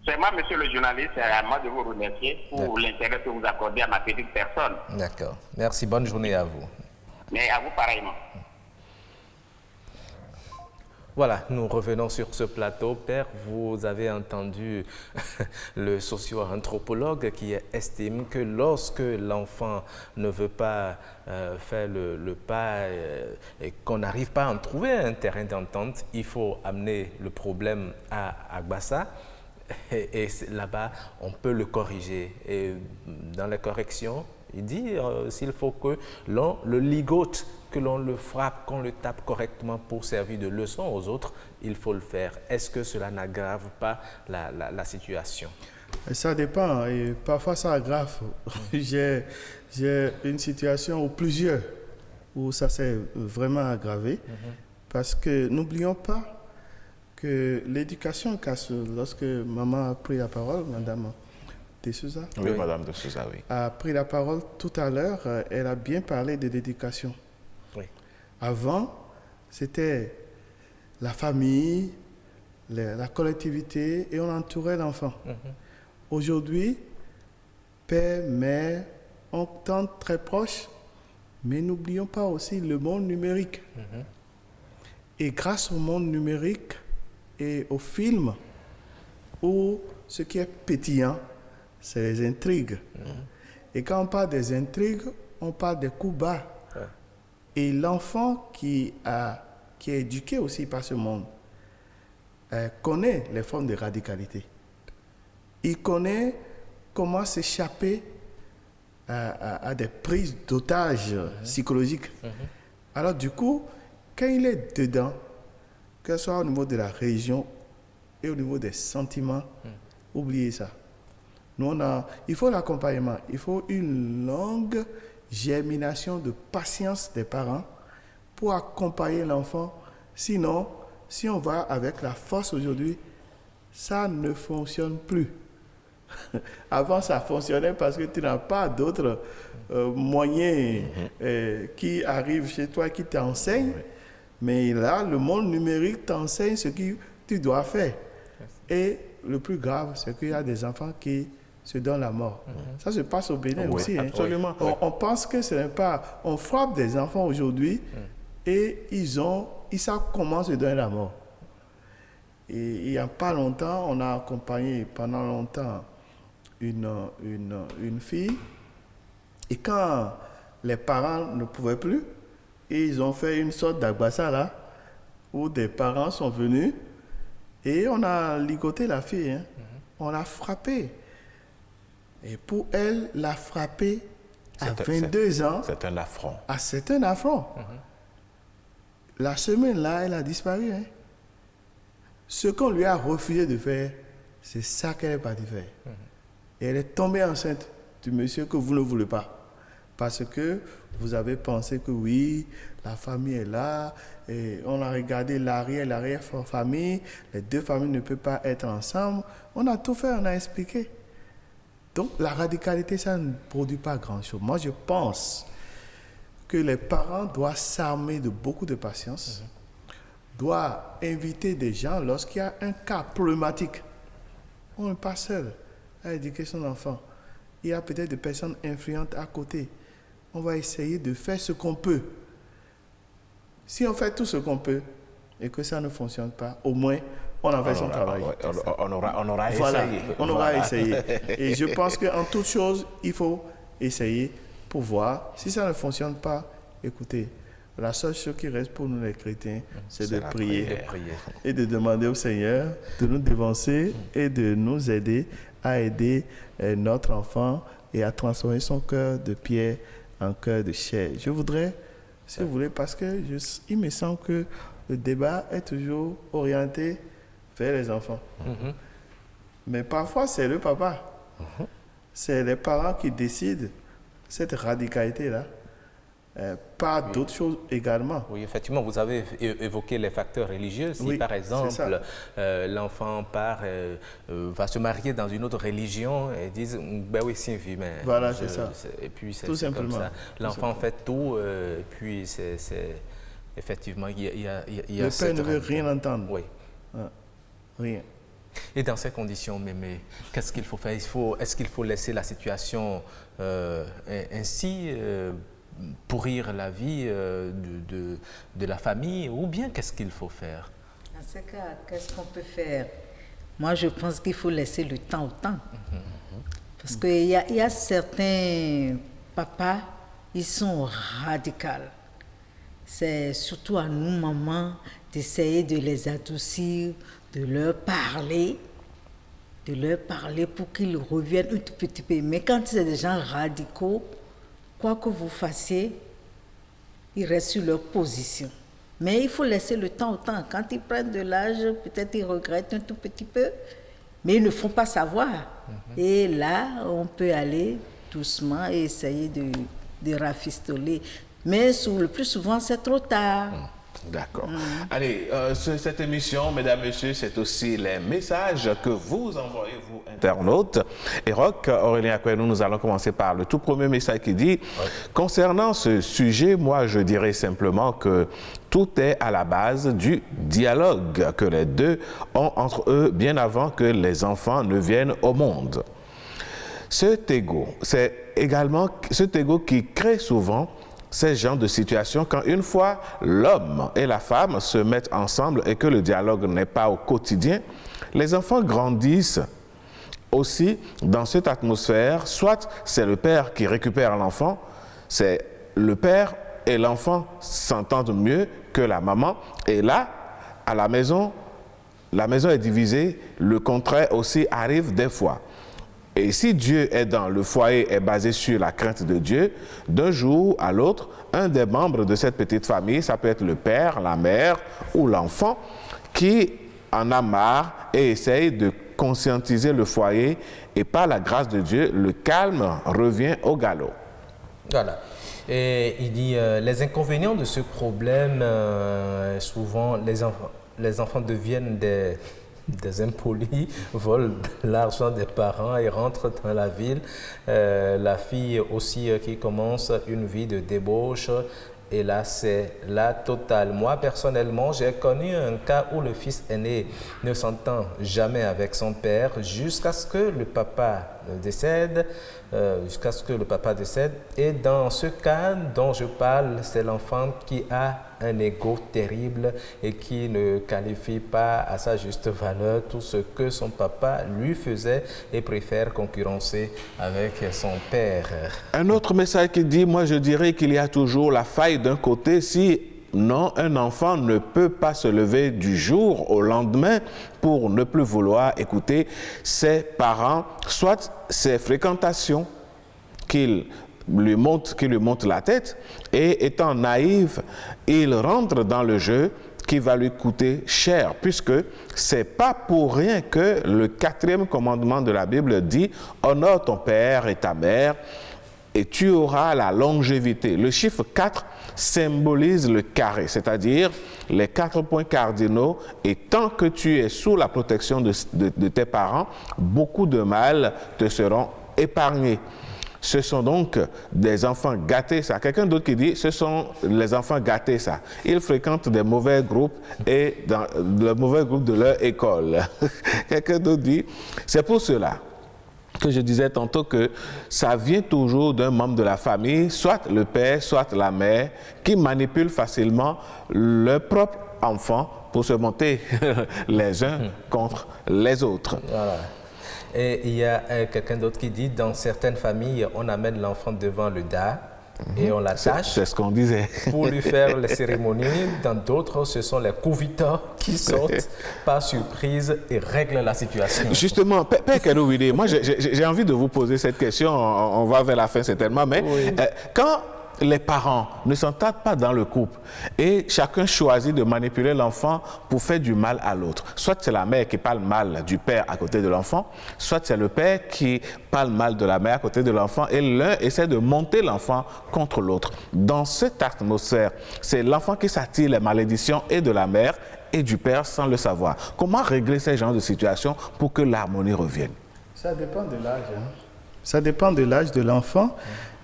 C'est moi, monsieur le journaliste, c'est à moi de vous remercier pour l'intérêt que vous accordez à ma petite personne. D'accord. Merci. Bonne journée à vous. Mais à vous pareillement. Voilà, nous revenons sur ce plateau. Père, vous avez entendu le socio-anthropologue qui estime que lorsque l'enfant ne veut pas faire le pas et qu'on n'arrive pas à en trouver un terrain d'entente, il faut amener le problème à Agbassa. Et là-bas, on peut le corriger. Et dans les corrections, il dit s'il faut que l'on le ligote, que l'on le frappe, qu'on le tape correctement pour servir de leçon aux autres, il faut le faire. Est-ce que cela n'aggrave pas la situation? Ça dépend. Et parfois, ça aggrave. J'ai une situation ou plusieurs où ça s'est vraiment aggravé. Parce que n'oublions pas que l'éducation, lorsque maman a pris la parole, madame de Souza, oui, madame de Souza, oui, a pris la parole tout à l'heure, elle a bien parlé de l'éducation. Oui. Avant, c'était la famille, la collectivité et on entourait l'enfant. Aujourd'hui, père, mère, on tente très proche, mais n'oublions pas aussi le monde numérique. Et grâce au monde numérique, et au film où ce qui est pétillant, c'est les intrigues. Et quand on parle des intrigues, on parle des coups bas. Et l'enfant qui est éduqué aussi par ce monde connaît les formes de radicalité. Il connaît comment s'échapper à des prises d'otages psychologiques. Alors du coup, quand il est dedans, que ce soit au niveau de la religion et au niveau des sentiments, oubliez ça. Nous, il faut l'accompagnement, il faut une longue germination de patience des parents pour accompagner l'enfant. Sinon, si on va avec la force aujourd'hui, ça ne fonctionne plus. Avant, ça fonctionnait parce que tu n'as pas d'autres moyens qui arrivent chez toi, qui t'enseignent. Mais là, le monde numérique t'enseigne ce que tu dois faire. Et le plus grave, c'est qu'il y a des enfants qui se donnent la mort. Ça se passe au Bénin aussi. Absolument. On pense que ce n'est pas... On frappe des enfants aujourd'hui et ils savent comment se donner la mort. Et il n'y a pas longtemps, on a accompagné pendant longtemps une fille. Et quand les parents ne pouvaient plus, ils ont fait une sorte d'Agbassa là, où des parents sont venus et on a ligoté la fille. On l'a frappée. Et pour elle, la frapper à 22 ans... C'est un affront. C'est un affront. La semaine là, elle a disparu. Hein. Ce qu'on lui a refusé de faire, c'est ça qu'elle est partie faire. Et elle est tombée enceinte du monsieur que vous ne voulez pas. Parce que vous avez pensé que oui, la famille est là, et on a regardé l'arrière-famille, les deux familles ne peuvent pas être ensemble. On a tout fait, on a expliqué. Donc la radicalité, ça ne produit pas grand-chose. Moi, je pense que les parents doivent s'armer de beaucoup de patience, doivent inviter des gens lorsqu'il y a un cas problématique. On n'est pas seul à éduquer son enfant. Il y a peut-être des personnes influentes à côté. On va essayer de faire ce qu'on peut. Si on fait tout ce qu'on peut et que ça ne fonctionne pas, au moins, on a fait son travail. On aura voilà, essayé. On aura essayé. Et je pense qu'en toute chose, il faut essayer pour voir. Si ça ne fonctionne pas, écoutez, la seule chose qui reste pour nous les chrétiens, c'est de prier et de demander au Seigneur de nous devancer et de nous aider à aider notre enfant et à transformer son cœur de pierre en cœur de chair. Je voudrais, si vous voulez, parce que il me semble que le débat est toujours orienté vers les enfants. Mais parfois, c'est le papa. C'est les parents qui décident cette radicalité-là. Pas d'autres choses également. Oui, effectivement, vous avez évoqué les facteurs religieux. Si, par exemple, l'enfant va se marier dans une autre religion et disent, ben oui, c'est une vie, mais... Voilà, c'est ça. Et puis, c'est tout simplement. Comme ça. L'enfant fait tout, et puis c'est... Effectivement, il y a le père ne veut rien entendre. Oui. Rien. Et dans ces conditions, Mémé, qu'est-ce qu'il faut faire? Est-ce qu'il faut laisser la situation ainsi pourrir la vie de la famille, ou bien qu'est-ce qu'il faut faire? Dans ce cas, qu'est-ce qu'on peut faire? Moi, je pense qu'il faut laisser le temps au temps. Parce qu'il y a certains papas, ils sont radicaux. C'est surtout à nous, mamans, d'essayer de les adoucir, de leur parler pour qu'ils reviennent un tout petit peu. Mais quand c'est des gens radicaux, quoi que vous fassiez, ils restent sur leur position. Mais il faut laisser le temps au temps. Quand ils prennent de l'âge, peut-être ils regrettent un tout petit peu, mais ils ne font pas savoir. Et là, on peut aller doucement et essayer de rafistoler. Mais le plus souvent, c'est trop tard. D'accord. Allez, cette émission, mesdames, messieurs, c'est aussi les messages que vous envoyez, vous, internautes. Et Roch, Aurélien Akouenou, nous allons commencer par le tout premier message qui dit concernant ce sujet, moi, je dirais simplement que tout est à la base du dialogue que les deux ont entre eux bien avant que les enfants ne viennent au monde. Cet ego, c'est également cet ego qui crée souvent ces genres de situations quand une fois l'homme et la femme se mettent ensemble et que le dialogue n'est pas au quotidien, les enfants grandissent aussi dans cette atmosphère. Soit c'est le père qui récupère l'enfant, c'est le père et l'enfant s'entendent mieux que la maman. Et là, à la maison est divisée, le contraire aussi arrive des fois. Et si Dieu est dans le foyer, est basé sur la crainte de Dieu, d'un jour à l'autre, un des membres de cette petite famille, ça peut être le père, la mère ou l'enfant, qui en a marre et essaye de conscientiser le foyer, et par la grâce de Dieu, le calme revient au galop. Voilà. Et il dit les inconvénients de ce problème, souvent les enfants deviennent des impolis, volent l'argent des parents et rentrent dans la ville. La fille aussi qui commence une vie de débauche. Et là, c'est la totale. Moi, personnellement, j'ai connu un cas où le fils aîné ne s'entend jamais avec son père jusqu'à ce que le papa décède. Et dans ce cas dont je parle, c'est l'enfant qui a un ego terrible et qui ne qualifie pas à sa juste valeur tout ce que son papa lui faisait et préfère concurrencer avec son père. Un autre message qui dit, moi je dirais qu'il y a toujours la faille d'un côté. Si non, un enfant ne peut pas se lever du jour au lendemain pour ne plus vouloir écouter ses parents, soit ses fréquentations qu'il lui monte la tête, et étant naïf, il rentre dans le jeu qui va lui coûter cher, puisque c'est pas pour rien que le 4e commandement de la Bible dit « Honore ton père et ta mère, et tu auras la longévité ». Le chiffre 4 symbolise le carré, c'est-à-dire les 4 points cardinaux, et tant que tu es sous la protection de tes parents, beaucoup de mal te seront épargnés. Ce sont donc des enfants gâtés, ça. Quelqu'un d'autre qui dit, ce sont les enfants gâtés, ça. Ils fréquentent des mauvais groupes et dans le mauvais groupe de leur école. Quelqu'un d'autre dit, c'est pour cela que je disais tantôt que ça vient toujours d'un membre de la famille, soit le père, soit la mère, qui manipule facilement leur propre enfant pour se monter les uns contre les autres. Voilà. Et il y a quelqu'un d'autre qui dit, dans certaines familles, on amène l'enfant devant le dard et on l'attache. C'est ce qu'on disait. Pour lui faire les cérémonies. Dans d'autres, ce sont les couviteurs qui sortent par surprise et règlent la situation. Justement, Père Kenouide, moi j'ai envie de vous poser cette question, on va vers la fin certainement, mais quand les parents ne s'entendent pas dans le couple et chacun choisit de manipuler l'enfant pour faire du mal à l'autre. Soit c'est la mère qui parle mal du père à côté de l'enfant, soit c'est le père qui parle mal de la mère à côté de l'enfant et l'un essaie de monter l'enfant contre l'autre. Dans cette atmosphère, c'est l'enfant qui s'attire les malédictions et de la mère et du père sans le savoir. Comment régler ces genres de situations pour que l'harmonie revienne? Ça dépend de l'âge. Ça dépend de l'âge de l'enfant.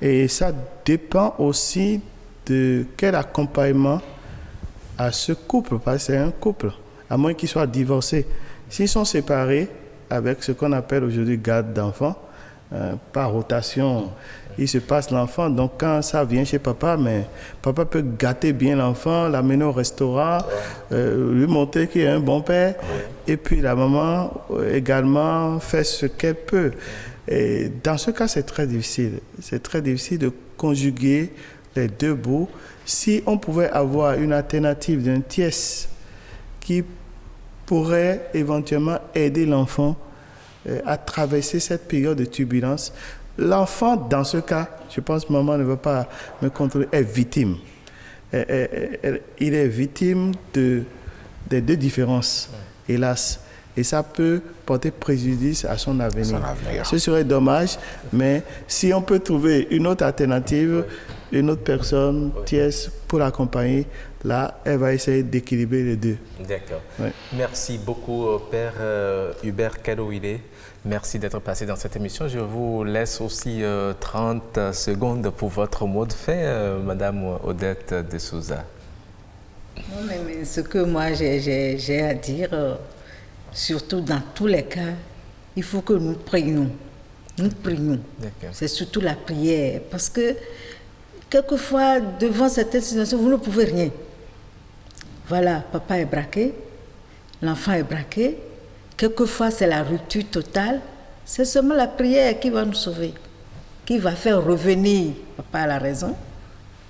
Et ça dépend aussi de quel accompagnement à ce couple, parce que c'est un couple, à moins qu'ils soient divorcés. S'ils sont séparés avec ce qu'on appelle aujourd'hui garde d'enfant, par rotation, il se passe l'enfant. Donc quand ça vient chez papa, mais papa peut gâter bien l'enfant, l'amener au restaurant, lui montrer qu'il est un bon père. Et puis la maman également fait ce qu'elle peut. Et dans ce cas, c'est très difficile. C'est très difficile de conjuguer les deux bouts. Si on pouvait avoir une alternative d'un tiers qui pourrait éventuellement aider l'enfant à traverser cette période de turbulence, l'enfant, dans ce cas, je pense que maman ne veut pas me contrôler, est victime. Il est victime des deux différences, hélas. Et ça peut porter préjudice à son avenir. Ce serait dommage, mais si on peut trouver une autre alternative, une autre personne tierce pour l'accompagner, là, elle va essayer d'équilibrer les deux. D'accord. Ouais. Merci beaucoup, Père Hubert Kenouide. Merci d'être passé dans cette émission. Je vous laisse aussi 30 secondes pour votre mot de fin, Madame Odette de Souza. Non, mais ce que moi j'ai à dire... surtout dans tous les cas, il faut que nous prions. Nous prions. C'est surtout la prière. Parce que, quelquefois, devant certaines situations, vous ne pouvez rien. Voilà, papa est braqué, l'enfant est braqué. Quelquefois, c'est la rupture totale. C'est seulement la prière qui va nous sauver, qui va faire revenir papa à la raison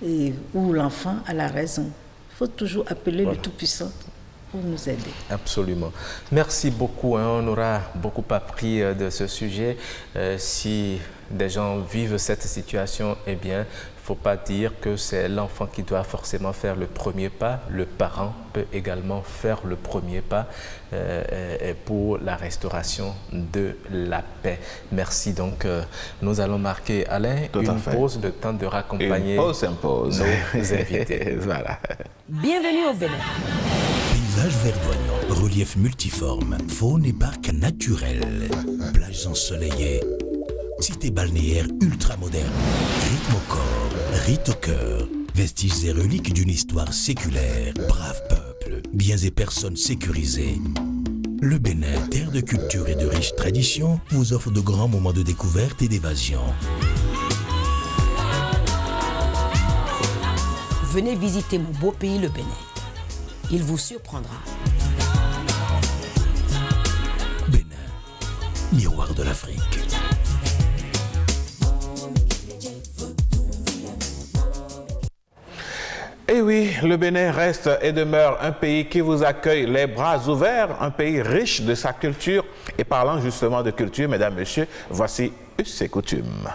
ou l'enfant à la raison. Il faut toujours appeler le Tout-Puissant pour nous aider. Absolument. Merci beaucoup. On aura beaucoup appris de ce sujet. Si des gens vivent cette situation, eh bien, il ne faut pas dire que c'est l'enfant qui doit forcément faire le premier pas. Le parent peut également faire le premier pas pour la restauration de la paix. Merci. Donc, nous allons marquer, Alain, une pause, le temps de raccompagner nos invités. Voilà. Bienvenue au Bénin. Paysage verdoyant, relief multiforme, faune et parc naturel, plages ensoleillées, cité balnéaire ultra moderne, rythme au corps, rite au cœur, vestiges et reliques d'une histoire séculaire, brave peuple, biens et personnes sécurisées. Le Bénin, terre de culture et de riches traditions, vous offre de grands moments de découverte et d'évasion. Venez visiter mon beau pays, le Bénin. Il vous surprendra. Bénin, miroir de l'Afrique. Et oui, le Bénin reste et demeure un pays qui vous accueille les bras ouverts, un pays riche de sa culture. Et parlant justement de culture, mesdames, messieurs, voici ses coutumes.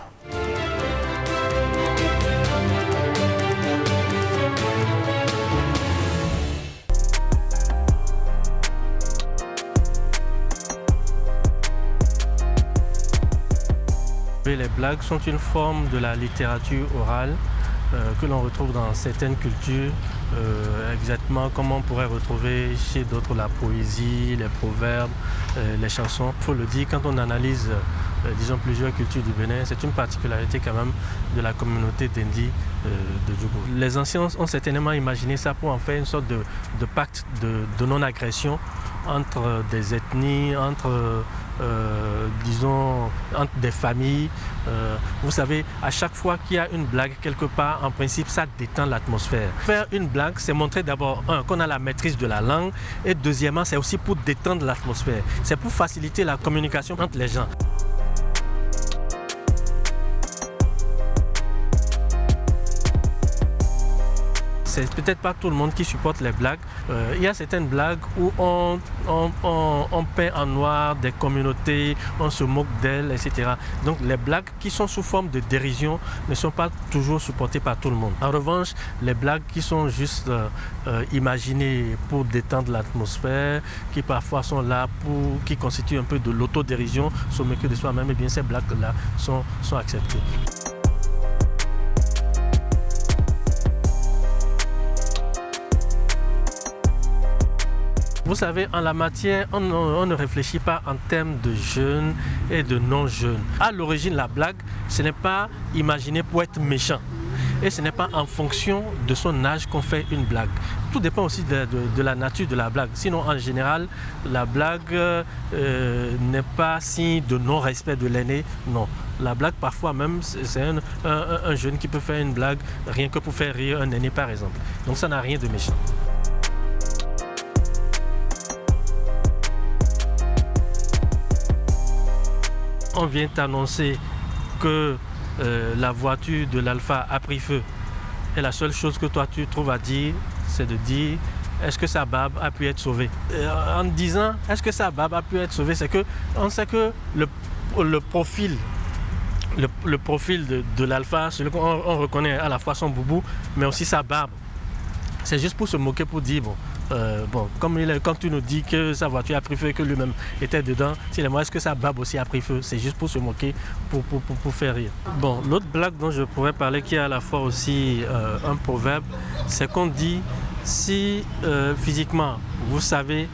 blagues sont une forme de la littérature orale que l'on retrouve dans certaines cultures, exactement comme on pourrait retrouver chez d'autres la poésie, les proverbes, les chansons. Il faut le dire, quand on analyse disons plusieurs cultures du Bénin, c'est une particularité quand même de la communauté d'Indi de Djougou. Les anciens ont certainement imaginé ça pour en faire une sorte de pacte de non-agression entre des ethnies, disons, entre des familles. Vous savez, à chaque fois qu'il y a une blague quelque part, en principe, ça détend l'atmosphère. Faire une blague, c'est montrer d'abord, qu'on a la maîtrise de la langue, et deuxièmement, c'est aussi pour détendre l'atmosphère. C'est pour faciliter la communication entre les gens. C'est peut-être pas tout le monde qui supporte les blagues. Il y a certaines blagues où on peint en noir des communautés, on se moque d'elles, etc. Donc les blagues qui sont sous forme de dérision ne sont pas toujours supportées par tout le monde. En revanche, les blagues qui sont juste imaginées pour détendre l'atmosphère, qui parfois sont là qui constituent un peu de l'autodérision, se moquer de soi-même, et bien ces blagues-là sont acceptées. Vous savez, en la matière, on ne réfléchit pas en termes de jeunes et de non-jeunes. À l'origine, la blague, ce n'est pas imaginé pour être méchant. Et ce n'est pas en fonction de son âge qu'on fait une blague. Tout dépend aussi de la nature de la blague. Sinon, en général, la blague n'est pas signe de non-respect de l'aîné. Non. La blague, parfois même, c'est un jeune qui peut faire une blague rien que pour faire rire un aîné, par exemple. Donc ça n'a rien de méchant. On vient t'annoncer que la voiture de l'Alpha a pris feu. Et la seule chose que toi tu trouves à dire, c'est de dire est-ce que sa barbe a pu être sauvée. En disant est-ce que sa barbe a pu être sauvée, c'est qu'on sait que le profil de l'Alpha, celui qu'on reconnaît à la fois son boubou, mais aussi sa barbe. C'est juste pour se moquer, pour dire comme tu nous dis que sa voiture a pris feu et que lui-même était dedans, est-ce que sa barbe aussi a pris feu? C'est juste pour se moquer, pour faire rire. Bon, l'autre blague dont je pourrais parler, qui est à la fois aussi un proverbe, c'est qu'on dit si physiquement vous savez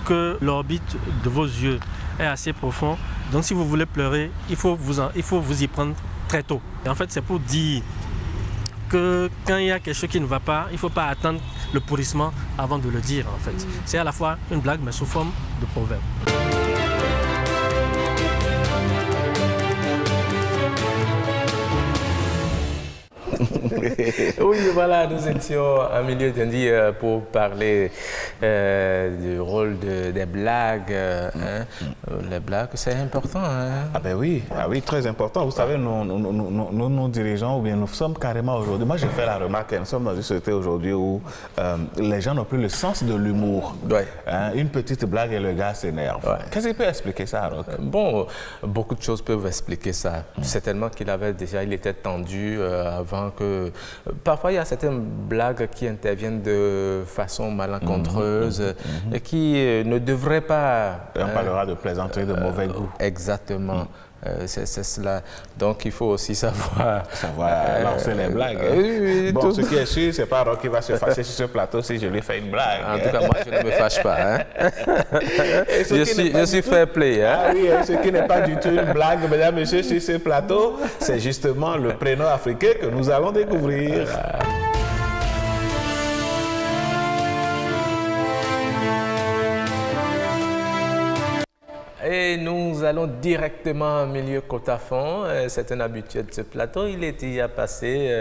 que l'orbite de vos yeux est assez profond, donc si vous voulez pleurer, il faut vous y prendre très tôt. Et en fait, c'est pour dire que quand il y a quelque chose qui ne va pas, il ne faut pas attendre le pourrissement avant de le dire, en fait. C'est à la fois une blague, mais sous forme de proverbe. Oui, voilà, nous étions en milieu d'Indi pour parler du rôle des blagues. Les blagues, c'est important. Hein? Ah ben oui, très important. Vous savez, nos dirigeants, ou bien nous sommes carrément aujourd'hui, moi j'ai fait la remarque, nous sommes dans une société aujourd'hui où les gens n'ont plus le sens de l'humour. Ouais. Une petite blague et le gars s'énerve. Ouais. Qu'est-ce qui peut expliquer ça, Roch? Bon, beaucoup de choses peuvent expliquer ça. Certainement il était tendu avant que... Parfois, il y a certaines blagues qui interviennent de façon malencontreuse et qui ne devraient pas... Et on parlera de plaisanterie de mauvais goût. Exactement. C'est cela. Donc, il faut aussi savoir lancer les blagues. Oui, bon, ce qui est sûr, c'est pas Roch qui va se fâcher sur ce plateau si je lui fais une blague. En tout cas, moi, je ne me fâche pas. Hein? Je suis fair play. Hein? Ah oui, ce qui n'est pas du tout une blague, mesdames et messieurs, sur ce plateau, c'est justement le prénom africain que nous allons découvrir. Et nous allons directement au milieu Côte-à-Fond. C'est un habitué de ce plateau. Il y a passé...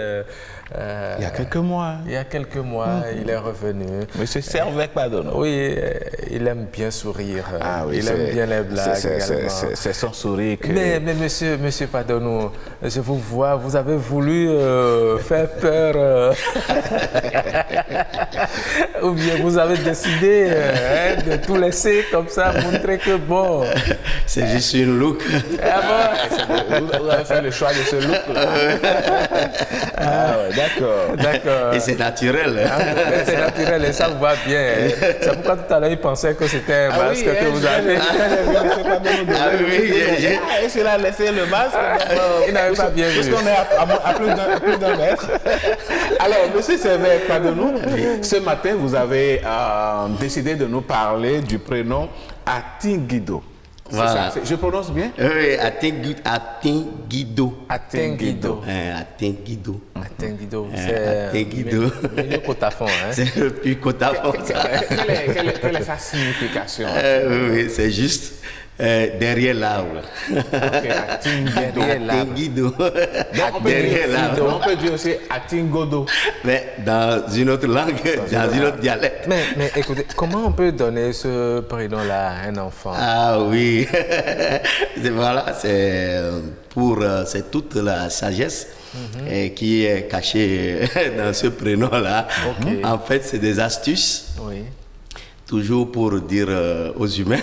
il y a quelques mois. Il y a quelques mois, il est revenu. Monsieur Servec Padono. Oui, il aime bien sourire. Ah, oui, il aime bien les blagues également. C'est son sourire que... Mais monsieur Padono, je vous vois, vous avez voulu faire peur. Ou bien vous avez décidé de tout laisser comme ça, montrer que bon... c'est juste une look. Vous avez fait le choix de ce look-là. D'accord. Et c'est naturel. C'est naturel et ça vous va bien. C'est pourquoi tout à l'heure, il pensait que c'était un masque que vous avez. Et cela a laissé le masque. Il n'avait pas bien vu. Puisqu'on est à plus d'un mètre. Alors, monsieur Sévère Padonou, ce matin, vous avez décidé de nous parler du prénom Atinguido. Voilà. Je prononce bien? Oui, Atinguido. Atinguido. Atinguido. Atinguido. C'est milieu Kotafon. C'est le plus Kotafon. Quelle est sa signification? Oui, c'est juste derrière l'arbre. Derrière l'arbre. Derrière l'arbre. On peut dire aussi Atingodo. Mais dans une autre langue, dans une autre dialecte. Mais écoutez, comment on peut donner ce prénom-là à un enfant? Ah oui, voilà, c'est toute la sagesse qui est cachée dans ce prénom-là. Okay. En fait, c'est des astuces. Oui. Toujours pour dire aux humains,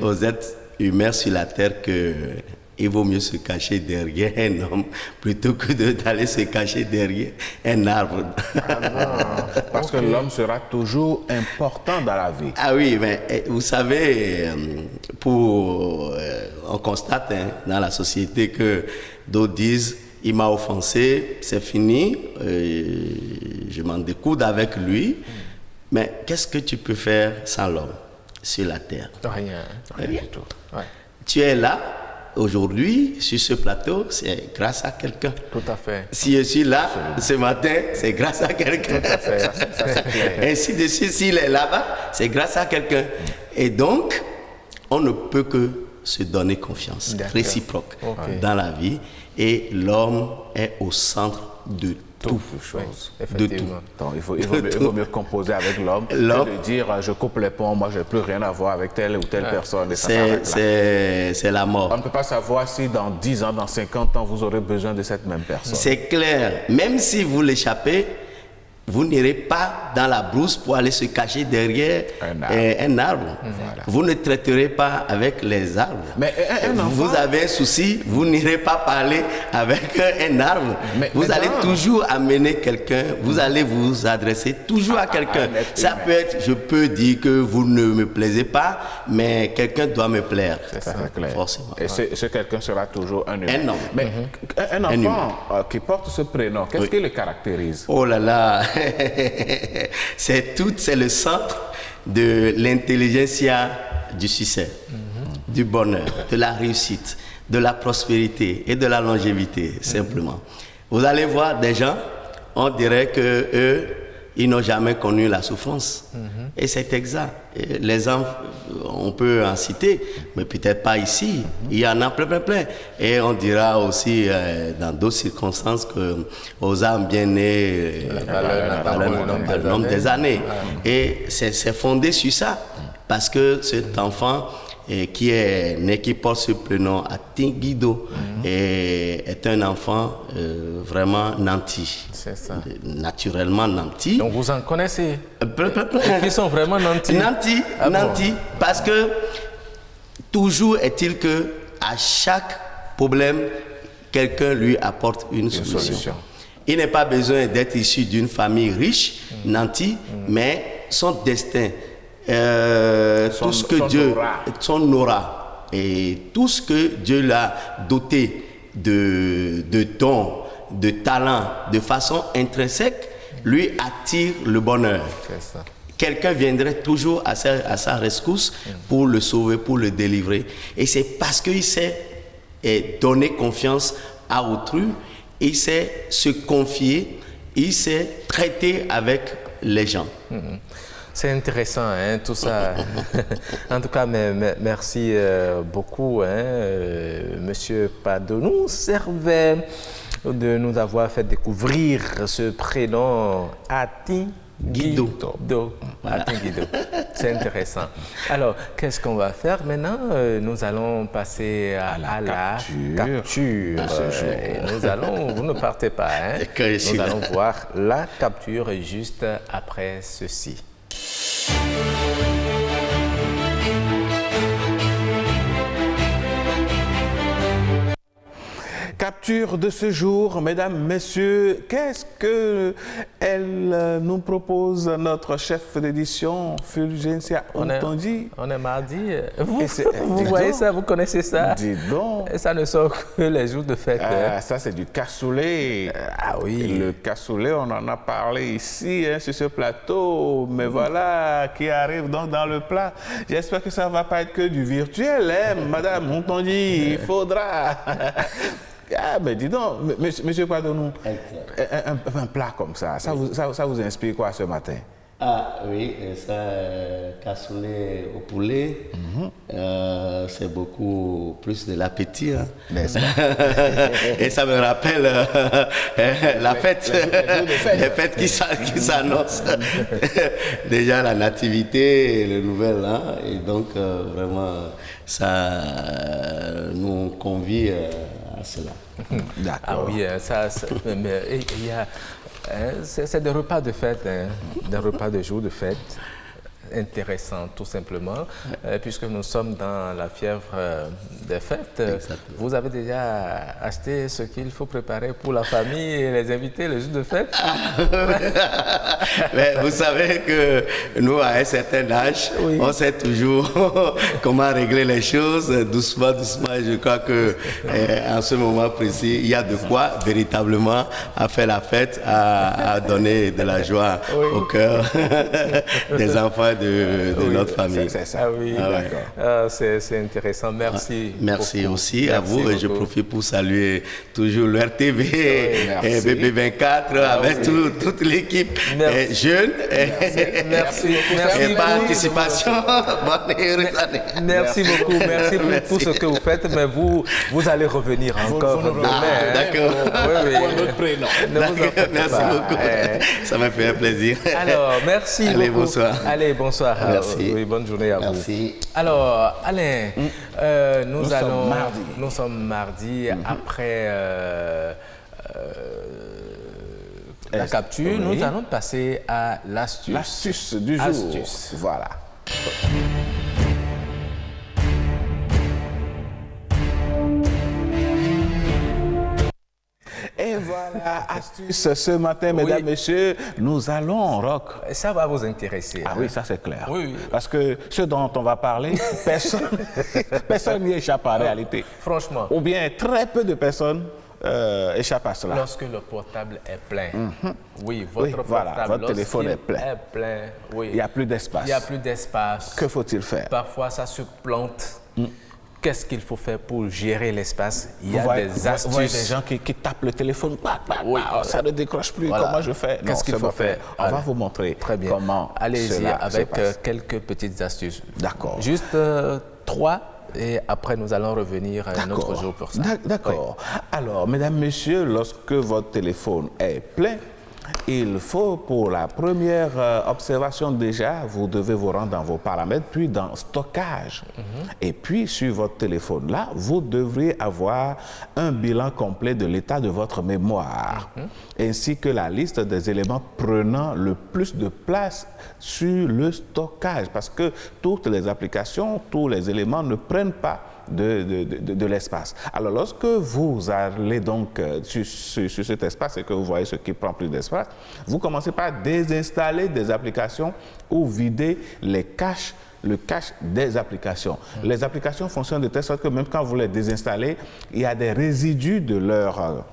aux êtres humains sur la terre qu'il vaut mieux se cacher derrière un homme plutôt que d'aller se cacher derrière un arbre. Parce que l'homme sera toujours important dans la vie. Ah oui, mais vous savez, on constate dans la société que d'autres disent « il m'a offensé, c'est fini, je m'en découde avec lui ». Mais qu'est-ce que tu peux faire sans l'homme sur la terre? Rien du tout. Ouais. Tu es là, aujourd'hui, sur ce plateau, c'est grâce à quelqu'un. Tout à fait. Si je suis là, ce matin, c'est grâce à quelqu'un. Tout à fait, ça c'est clair. Ainsi de suite, s'il est là-bas, c'est grâce à quelqu'un. Et donc, on ne peut que se donner confiance réciproque dans la vie. Et l'homme est au centre de tout. De tout. Donc, il vaut mieux composer avec l'homme que de dire je coupe les ponts, moi je n'ai plus rien à voir avec telle ou telle personne. C'est la mort. On ne peut pas savoir si dans 10 ans, dans 50 ans, vous aurez besoin de cette même personne. C'est clair. Même si vous l'échappez, vous n'irez pas dans la brousse pour aller se cacher derrière un arbre. Voilà. Vous ne traiterez pas avec les arbres. Mais vous avez un souci, vous n'irez pas parler avec un arbre. Vous allez toujours amener quelqu'un, vous allez vous adresser toujours à quelqu'un. Ça peut être, je peux dire que vous ne me plaisez pas, mais quelqu'un doit me plaire. C'est ça, clair. Forcément. Et ce quelqu'un sera toujours un humain. Un homme. Mais un enfant qui porte ce prénom, qu'est-ce qui le caractérise? Oh là là c'est le centre de l'intelligentsia du succès, du bonheur, de la réussite, de la prospérité et de la longévité, simplement. Vous allez voir des gens, on dirait que eux, ils n'ont jamais connu la souffrance. Et c'est exact. Et les enfants, on peut en citer, mais peut-être pas ici. Il y en a plein. Et on dira aussi, dans d'autres circonstances, qu'aux âmes bien nées, le nombre des années. Et c'est fondé sur ça. Parce que cet enfant qui est né, qui porte ce prénom Atinguido, est un enfant vraiment nanti. C'est ça. Naturellement nanti. Donc vous en connaissez qui sont vraiment nantis. Nanti, parce que toujours est-il que à chaque problème, quelqu'un lui apporte une solution. Il n'est pas besoin d'être issu d'une famille riche, nanti, mais son destin, tout ce que Dieu, son aura, et tout ce que Dieu l'a doté de dons, de talents, de façon intrinsèque, lui attire le bonheur. C'est ça. Quelqu'un viendrait toujours à sa rescousse pour le sauver, pour le délivrer. Et c'est parce qu'il sait donner confiance à autrui, il sait se confier, il sait traiter avec les gens. C'est intéressant, hein, tout ça. En tout cas, merci beaucoup, Monsieur Padonou Sévère, de nous avoir fait découvrir ce prénom Atinguido. Voilà. Atinguido. C'est intéressant. Alors, qu'est-ce qu'on va faire maintenant? Nous allons passer à la capture. Et vous ne partez pas. Nous allons voir la capture juste après ceci. Capture de ce jour, mesdames, messieurs, qu'est-ce que elle nous propose, notre chef d'édition, Fulgencia Ontonji? On est mardi. Vous voyez ça, vous connaissez ça? Dis donc. Et ça ne sort que les jours de fête. Ça, c'est du cassoulet. Ah oui. Le cassoulet, on en a parlé ici, sur ce plateau. Mais voilà, qui arrive donc dans le plat. J'espère que ça ne va pas être que du virtuel, hein, madame Ontonji. Il faudra. Ah, mais dis donc, monsieur Padonou, un plat comme ça vous inspire quoi ce matin? Ah oui, ça, cassoulet au poulet, c'est beaucoup plus de l'appétit. Hein. Et ça me rappelle la fête, les fêtes qui s'annoncent. Déjà la nativité et le nouvel an. Et donc, vraiment, ça nous convie à cela. D'accord. Ah oui, c'est des repas de fête, des repas de jour de fête, intéressants tout simplement, puisque nous sommes dans la fièvre des fêtes. Exactement. Vous avez déjà acheté ce qu'il faut préparer pour la famille et les invités le jour de fête? Mais vous savez que nous, à un certain âge, on sait toujours comment régler les choses doucement, doucement. Je crois que en ce moment précis, il y a de quoi véritablement à faire la fête, à donner de la joie au cœur des enfants de notre famille. C'est ça. Ah oui, d'accord. C'est intéressant. Merci. Merci beaucoup. Aussi à vous. Et je profite pour saluer toujours le RTV et BB24 avec toute l'équipe jeune. Merci. Et par anticipation, bonne et heureuse année. Merci beaucoup. Merci pour tout ce que vous faites. Mais vous allez revenir encore demain. D'accord. Pour notre prénom. Merci beaucoup. Ça m'a fait un plaisir. Alors, merci beaucoup. Allez, bonsoir. Allez, bonsoir. Merci. Oui, bonne journée à vous. Merci. Alors, Alain, nous sommes mardi après la capture. Nous allons passer à l'astuce. L'astuce du jour. Voilà. Et voilà, astuce ce matin, mesdames, messieurs, nous allons rock. Ça va vous intéresser. Ah oui, ça c'est clair. Oui. Parce que ce dont on va parler, personne n'y échappe en réalité. Franchement. Ou bien très peu de personnes échappent à cela. Lorsque le portable est plein. Oui, votre téléphone est plein. Oui. Il n'y a plus d'espace. Il n'y a plus d'espace. Que faut-il faire? Parfois, ça se plante. Qu'est-ce qu'il faut faire pour gérer l'espace? Il y a des astuces. Vous voyez des gens qui tapent le téléphone, ça ne décroche plus. Voilà. Comment je fais? Qu'est-ce qu'il faut faire? On va vous montrer comment allez-y avec se passe. Quelques petites astuces. D'accord. Juste 3 et après nous allons revenir un autre jour pour ça. D'accord. Oui. Alors, mesdames, messieurs, lorsque votre téléphone est plein, il faut, pour la première observation déjà, vous devez vous rendre dans vos paramètres, puis dans stockage. Et puis, sur votre téléphone là, vous devriez avoir un bilan complet de l'état de votre mémoire, ainsi que la liste des éléments prenant le plus de place sur le stockage, parce que toutes les applications, tous les éléments ne prennent pas de l'espace. Alors, lorsque vous allez donc sur cet espace et que vous voyez ce qui prend plus d'espace, vous commencez par désinstaller des applications ou vider le cache des applications. Les applications fonctionnent de telle sorte que même quand vous les désinstallez, il y a des résidus de leur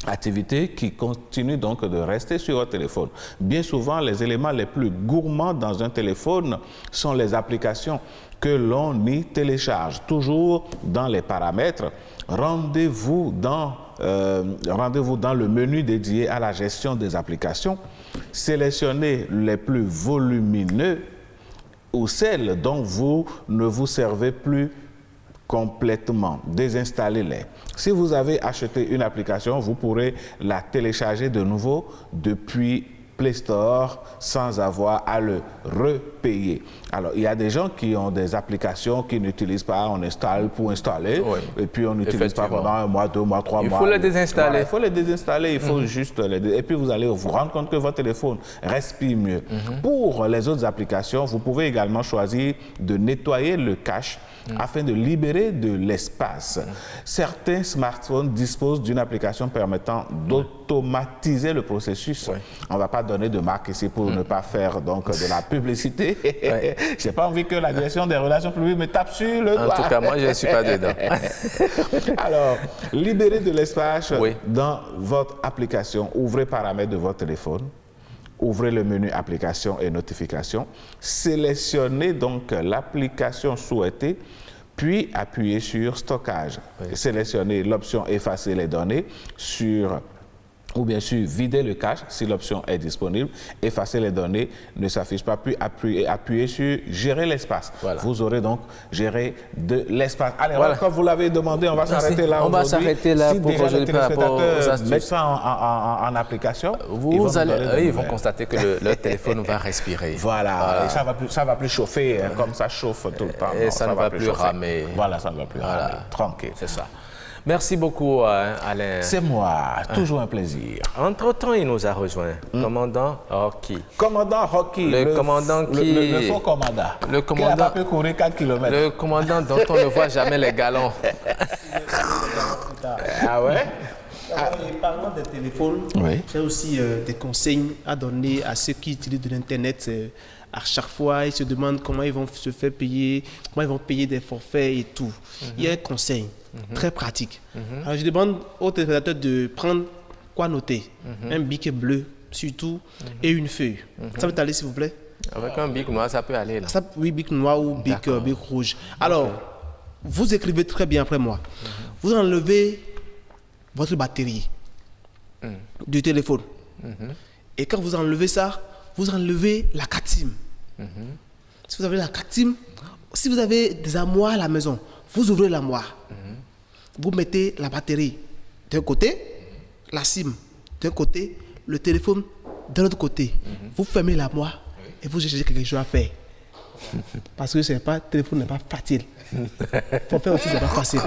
activité qui continuent donc de rester sur votre téléphone. Bien souvent, les éléments les plus gourmands dans un téléphone sont les applications que l'on y télécharge. Toujours dans les paramètres, rendez-vous dans le menu dédié à la gestion des applications, sélectionnez les plus volumineux ou celles dont vous ne vous servez plus complètement, désinstallez-les. Si vous avez acheté une application, vous pourrez la télécharger de nouveau depuis Play Store sans avoir à le repayer. Alors, il y a des gens qui ont des applications qu'ils n'utilisent pas, on installe pour installer, et puis on n'utilise pas pendant 1 mois, 2 mois, 3 mois. Il faut les désinstaller. Voilà, il faut les désinstaller, il faut juste et puis vous allez vous rendre compte que votre téléphone respire mieux. Pour les autres applications, vous pouvez également choisir de nettoyer le cache afin de libérer de l'espace. Certains smartphones disposent d'une application permettant d'automatiser le processus. On ne va pas donner de marque ici pour ne pas faire donc de la publicité. Je n'ai pas envie que la direction des relations publiques me tape sur le doigt. En tout cas, moi, je ne suis pas dedans. Alors, libérer de l'espace dans votre application. Ouvrez paramètres de votre téléphone. Ouvrez le menu applications et notifications. Sélectionnez donc l'application souhaitée, puis appuyez sur stockage. Sélectionnez l'option effacer les données ou bien sûr vider le cache si l'option est disponible. Effacer les données ne s'affiche pas, puis appuyez sur gérer l'espace. Vous aurez donc géré de l'espace. Allez, comme vous l'avez demandé, on va s'arrêter là. On va s'arrêter là si pour aujourd'hui par rapport aux astuces. Mettre ça en application. Ils vont constater que leur téléphone va respirer. Voilà. Et ça va plus chauffer, comme ça chauffe tout le temps. Et ça ne va plus ramer. Voilà, ça ne va plus ramer. Tranquille. C'est ça. Merci beaucoup, Alain. C'est moi, toujours un plaisir. Entre-temps, il nous a rejoint, commandant Rocky. Commandant Rocky, le commandant qui... Le faux commandant. Le commandant... Qui n'a pas pu courir 4 km. Le commandant dont on ne voit jamais les galons. Ah ouais? Parlant des téléphones, j'ai aussi des conseils à donner à ceux qui utilisent de l'Internet. À chaque fois, ils se demandent comment ils vont se faire payer, comment ils vont payer des forfaits et tout. Il y a un conseil très pratique. Alors, je demande aux téléspectateurs de prendre quoi noter. Un bic bleu, surtout, et une feuille. Ça peut aller, s'il vous plaît? Avec un bic noir, ça peut aller. Là. Oui, bic noir ou bic rouge. Alors, vous écrivez très bien après moi. Vous enlevez votre batterie du téléphone. Et quand vous enlevez ça, vous enlevez la carte SIM. Si vous avez la carte SIM, si vous avez des armoires à la maison, vous ouvrez l'armoire. Vous mettez la batterie d'un côté, la SIM d'un côté, le téléphone de l'autre côté. Vous fermez l'armoire et vous cherchez quelque chose à faire. Parce que le téléphone n'est pas facile. Pour faire aussi, c'est pas facile.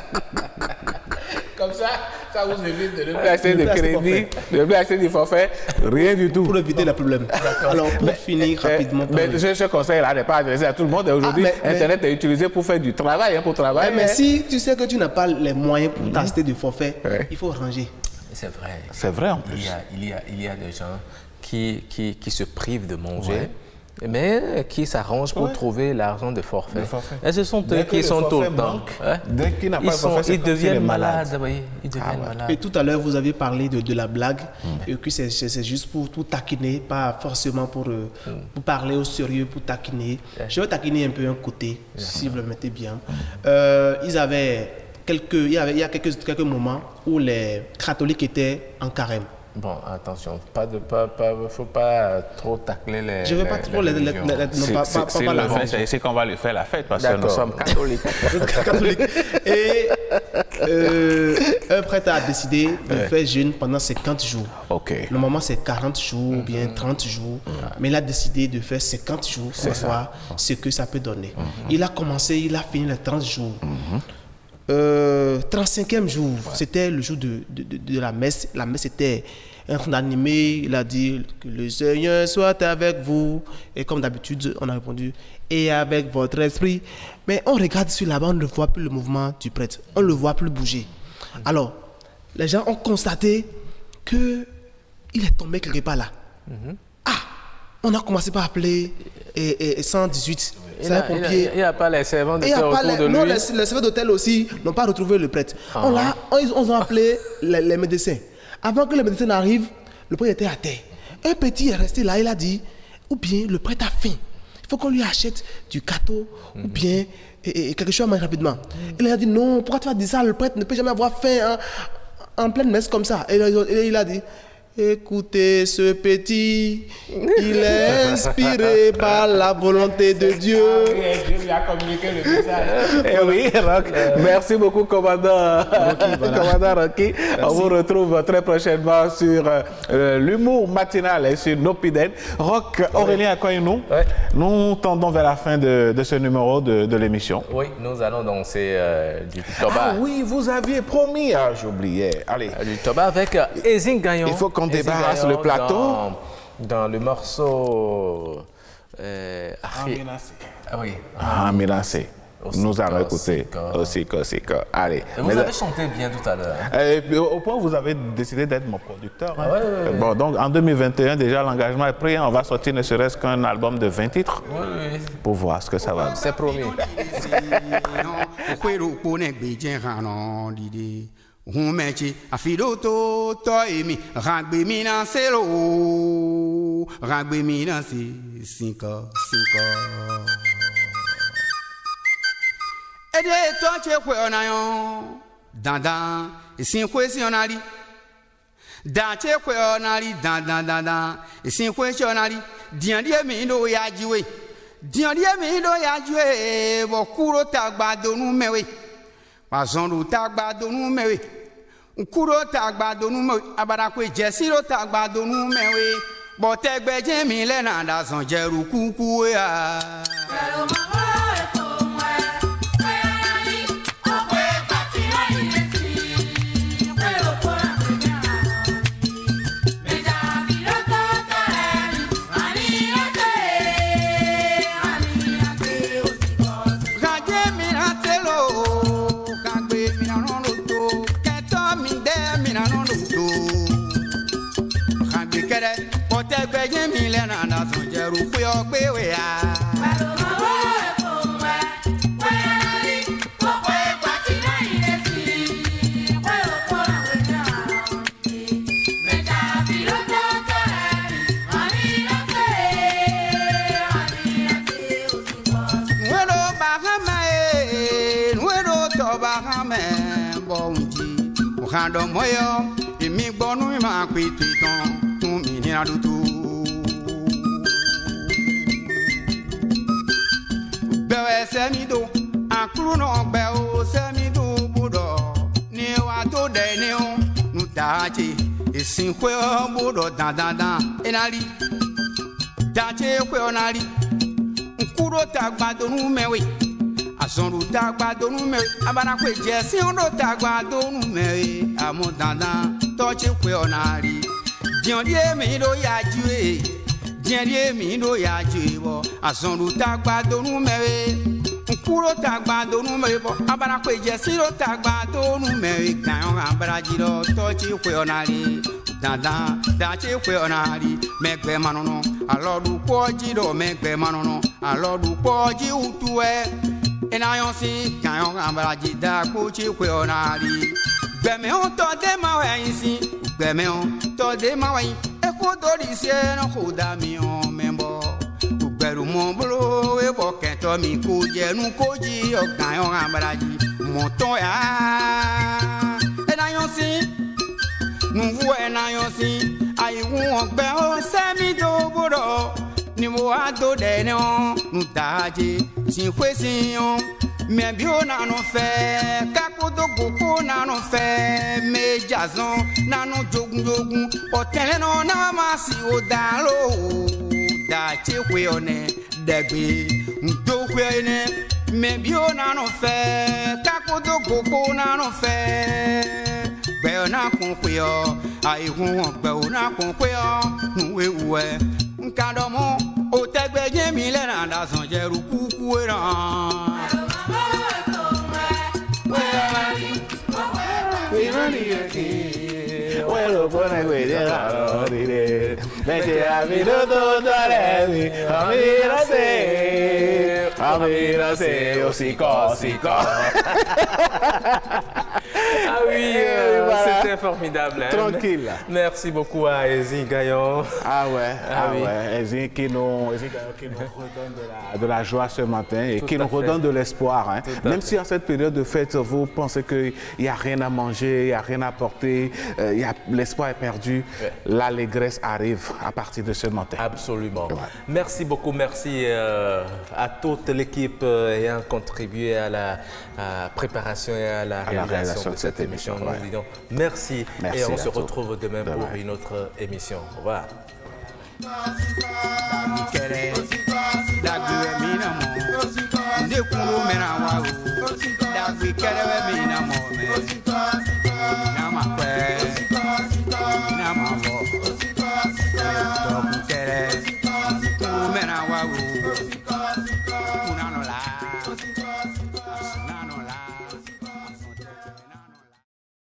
Comme ça vous évite de ne plus acheter de crédit, de ne plus acheter du forfait, rien du tout. Pour éviter le problème. Alors, pour finir rapidement. Mais ce conseil-là n'est pas adressé à tout le monde. Aujourd'hui, Internet est utilisé pour faire du travail, pour travailler. Mais si tu sais que tu n'as pas les moyens pour t'acheter du forfait, il faut ranger. C'est vrai. C'est vrai en plus. Il y a des gens qui se privent de manger. Mais qui s'arrangent pour trouver l'argent de forfait. Et ce sont eux qui sont tout le temps. Dès qu'il n'a pas de forfait, ils deviennent malades. Ils deviennent malades. Et tout à l'heure, vous aviez parlé de la blague, et que c'est juste pour tout taquiner, pas forcément pour parler au sérieux, pour taquiner. Je vais taquiner un peu un côté, si vous le mettez bien. Il y a quelques moments où les catholiques étaient en carême. Bon, attention, faut pas trop tacler les. Je ne veux pas trop les. C'est qu'on va lui faire la fête parce que nous sommes catholiques. Et un prêtre a décidé de faire jeûne pendant 50 jours. Normalement, c'est 40 jours ou bien 30 jours. Mais il a décidé de faire 50 jours pour voir ce que ça peut donner. Il a commencé, il a fini les 30 jours. 35e jour, c'était le jour de la messe. La messe était un train animé. Il a dit que le Seigneur soit avec vous. Et comme d'habitude, on a répondu et avec votre esprit. Mais on regarde sur là-bas, on ne voit plus le mouvement du prêtre. On ne le voit plus bouger. Alors, les gens ont constaté qu'il est tombé quelque part là. On a commencé par appeler 118. Il n'y a pas les servants d'hôtel autour de lui. Non, les servants d'hôtel aussi n'ont pas retrouvé le prêtre. Ils ont appelé les médecins. Avant que les médecins n'arrivent, le prêtre était à terre. Un petit est resté là, il a dit, ou bien le prêtre a faim. Il faut qu'on lui achète du gâteau, ou bien quelque chose à manger rapidement. Il a dit, non, pourquoi tu vas dire ça? Le prêtre ne peut jamais avoir faim en pleine messe comme ça. Et il a dit, Écoutez ce petit, il est inspiré par la volonté de Dieu. Dieu lui a communiqué le message. Eh oui, Rock. Merci beaucoup, commandant Rocky. On vous retrouve très prochainement sur l'humour matinal et sur Nopiden. Rock, Aurélien Akoinou, nous tendons vers la fin de ce numéro de l'émission. Oui, nous allons danser du Toba. Ah oui, vous aviez promis. Ah, j'oubliais. Allez. Du Toba avec Ezine Gagnon. Il faut qu'on débarrasse le plateau. Dans le morceau... oui. Menacé. Nous allons écouter aussi. Allez. Vous avez chanté bien tout à l'heure. Au point où vous avez décidé d'être mon producteur. Ah, ouais. Bon, donc en 2021, déjà l'engagement est pris. On va sortir ne serait-ce qu'un album de 20 titres pour voir ce que ça va. C'est promis. Humechi afidoto toimi ragbe mina selo ragbe mina si cinco ede toche kwe onayo dandan isin kwe si onali dache kwe onali dandan isin kwe si onali diandie mi do yajiwe bo kuro tagbado nu mewe Wazondu tagbado nu mewe Nkuro tagbado nu mewe Abarakwe jesiro tagbado nu mewe Botegbe jemi le nanda zanjeru kuku ya Botegbe mi le nanda zanjeru pe ogbe we ya Kando moyo imi gbonu ma kwitu itan tun mi ni adutu bewe se mi do akuru no gbe o se mi do budo ni wa to de ni o nu tachi isin kwe o budo dandan enali tachi kwe onali nkuro tagbado nu mewe Azondu tagbado nu mewe Abarakwe jesi ondo tagbado nu mewe Amudanda tochi kwe onari Diandie mi do yajiwe bo Azondu tagbado nu mewe Nkuro tagbado nu mewe bo Abarakwe jesi do tagbado nu mewe Kanyon ambarajiro tochi kwe onari Dada dachi kwe onari Megbe manono Alodu poji do megbe manono Alodu poji utuwe Enayonsi kanyon ambaraji da kuchi kwe onari Gbeme on to de mawe yinsi Gbeme on to de mawe yin Eko dori se no kuda mi on membo Ugberu mon bro ebo kento mi kuje nu koji o kanyon ambaraji Moton ya Enayonsi Nuvu enayonsi Ayiwu ogbe o semi do buro Ni mo ado de ne on nu daje sin kwe sin on me bi o na no fe kakodo goko na no fe me jazon na no jogun o tele no na ma si o da lo da che kwe one degbe ndo kwe ne me bi o na no fe kakodo goko na no fe gbe o na kun kwe o ai hun gbe o na kun kwe o nu ewe nkadomo o tegbe je mi le nanda zanjeru kuku eran Bueno, pone cuidado, diré. Vete a mi todo mi, amírase, hocico. Ah oui, Voilà. C'était formidable. Hein? Tranquille. Merci beaucoup à Ezine Gaillon. Ah ouais, oui. Ezine qui nous redonne de la joie ce matin et Tout qui à nous fait. redonne de l'espoir. Hein. Tout à Même fait. si en cette période de fête, vous pensez qu'il n'y a rien à manger, il n'y a rien à porter, l'espoir est perdu, l'allégresse arrive à partir de ce matin. Absolument. Ouais. Merci beaucoup. Merci à toute l'équipe ayant contribué à la préparation et à la réalisation de cette émission. Nous disons merci et on se retrouve demain pour une autre émission. Au revoir.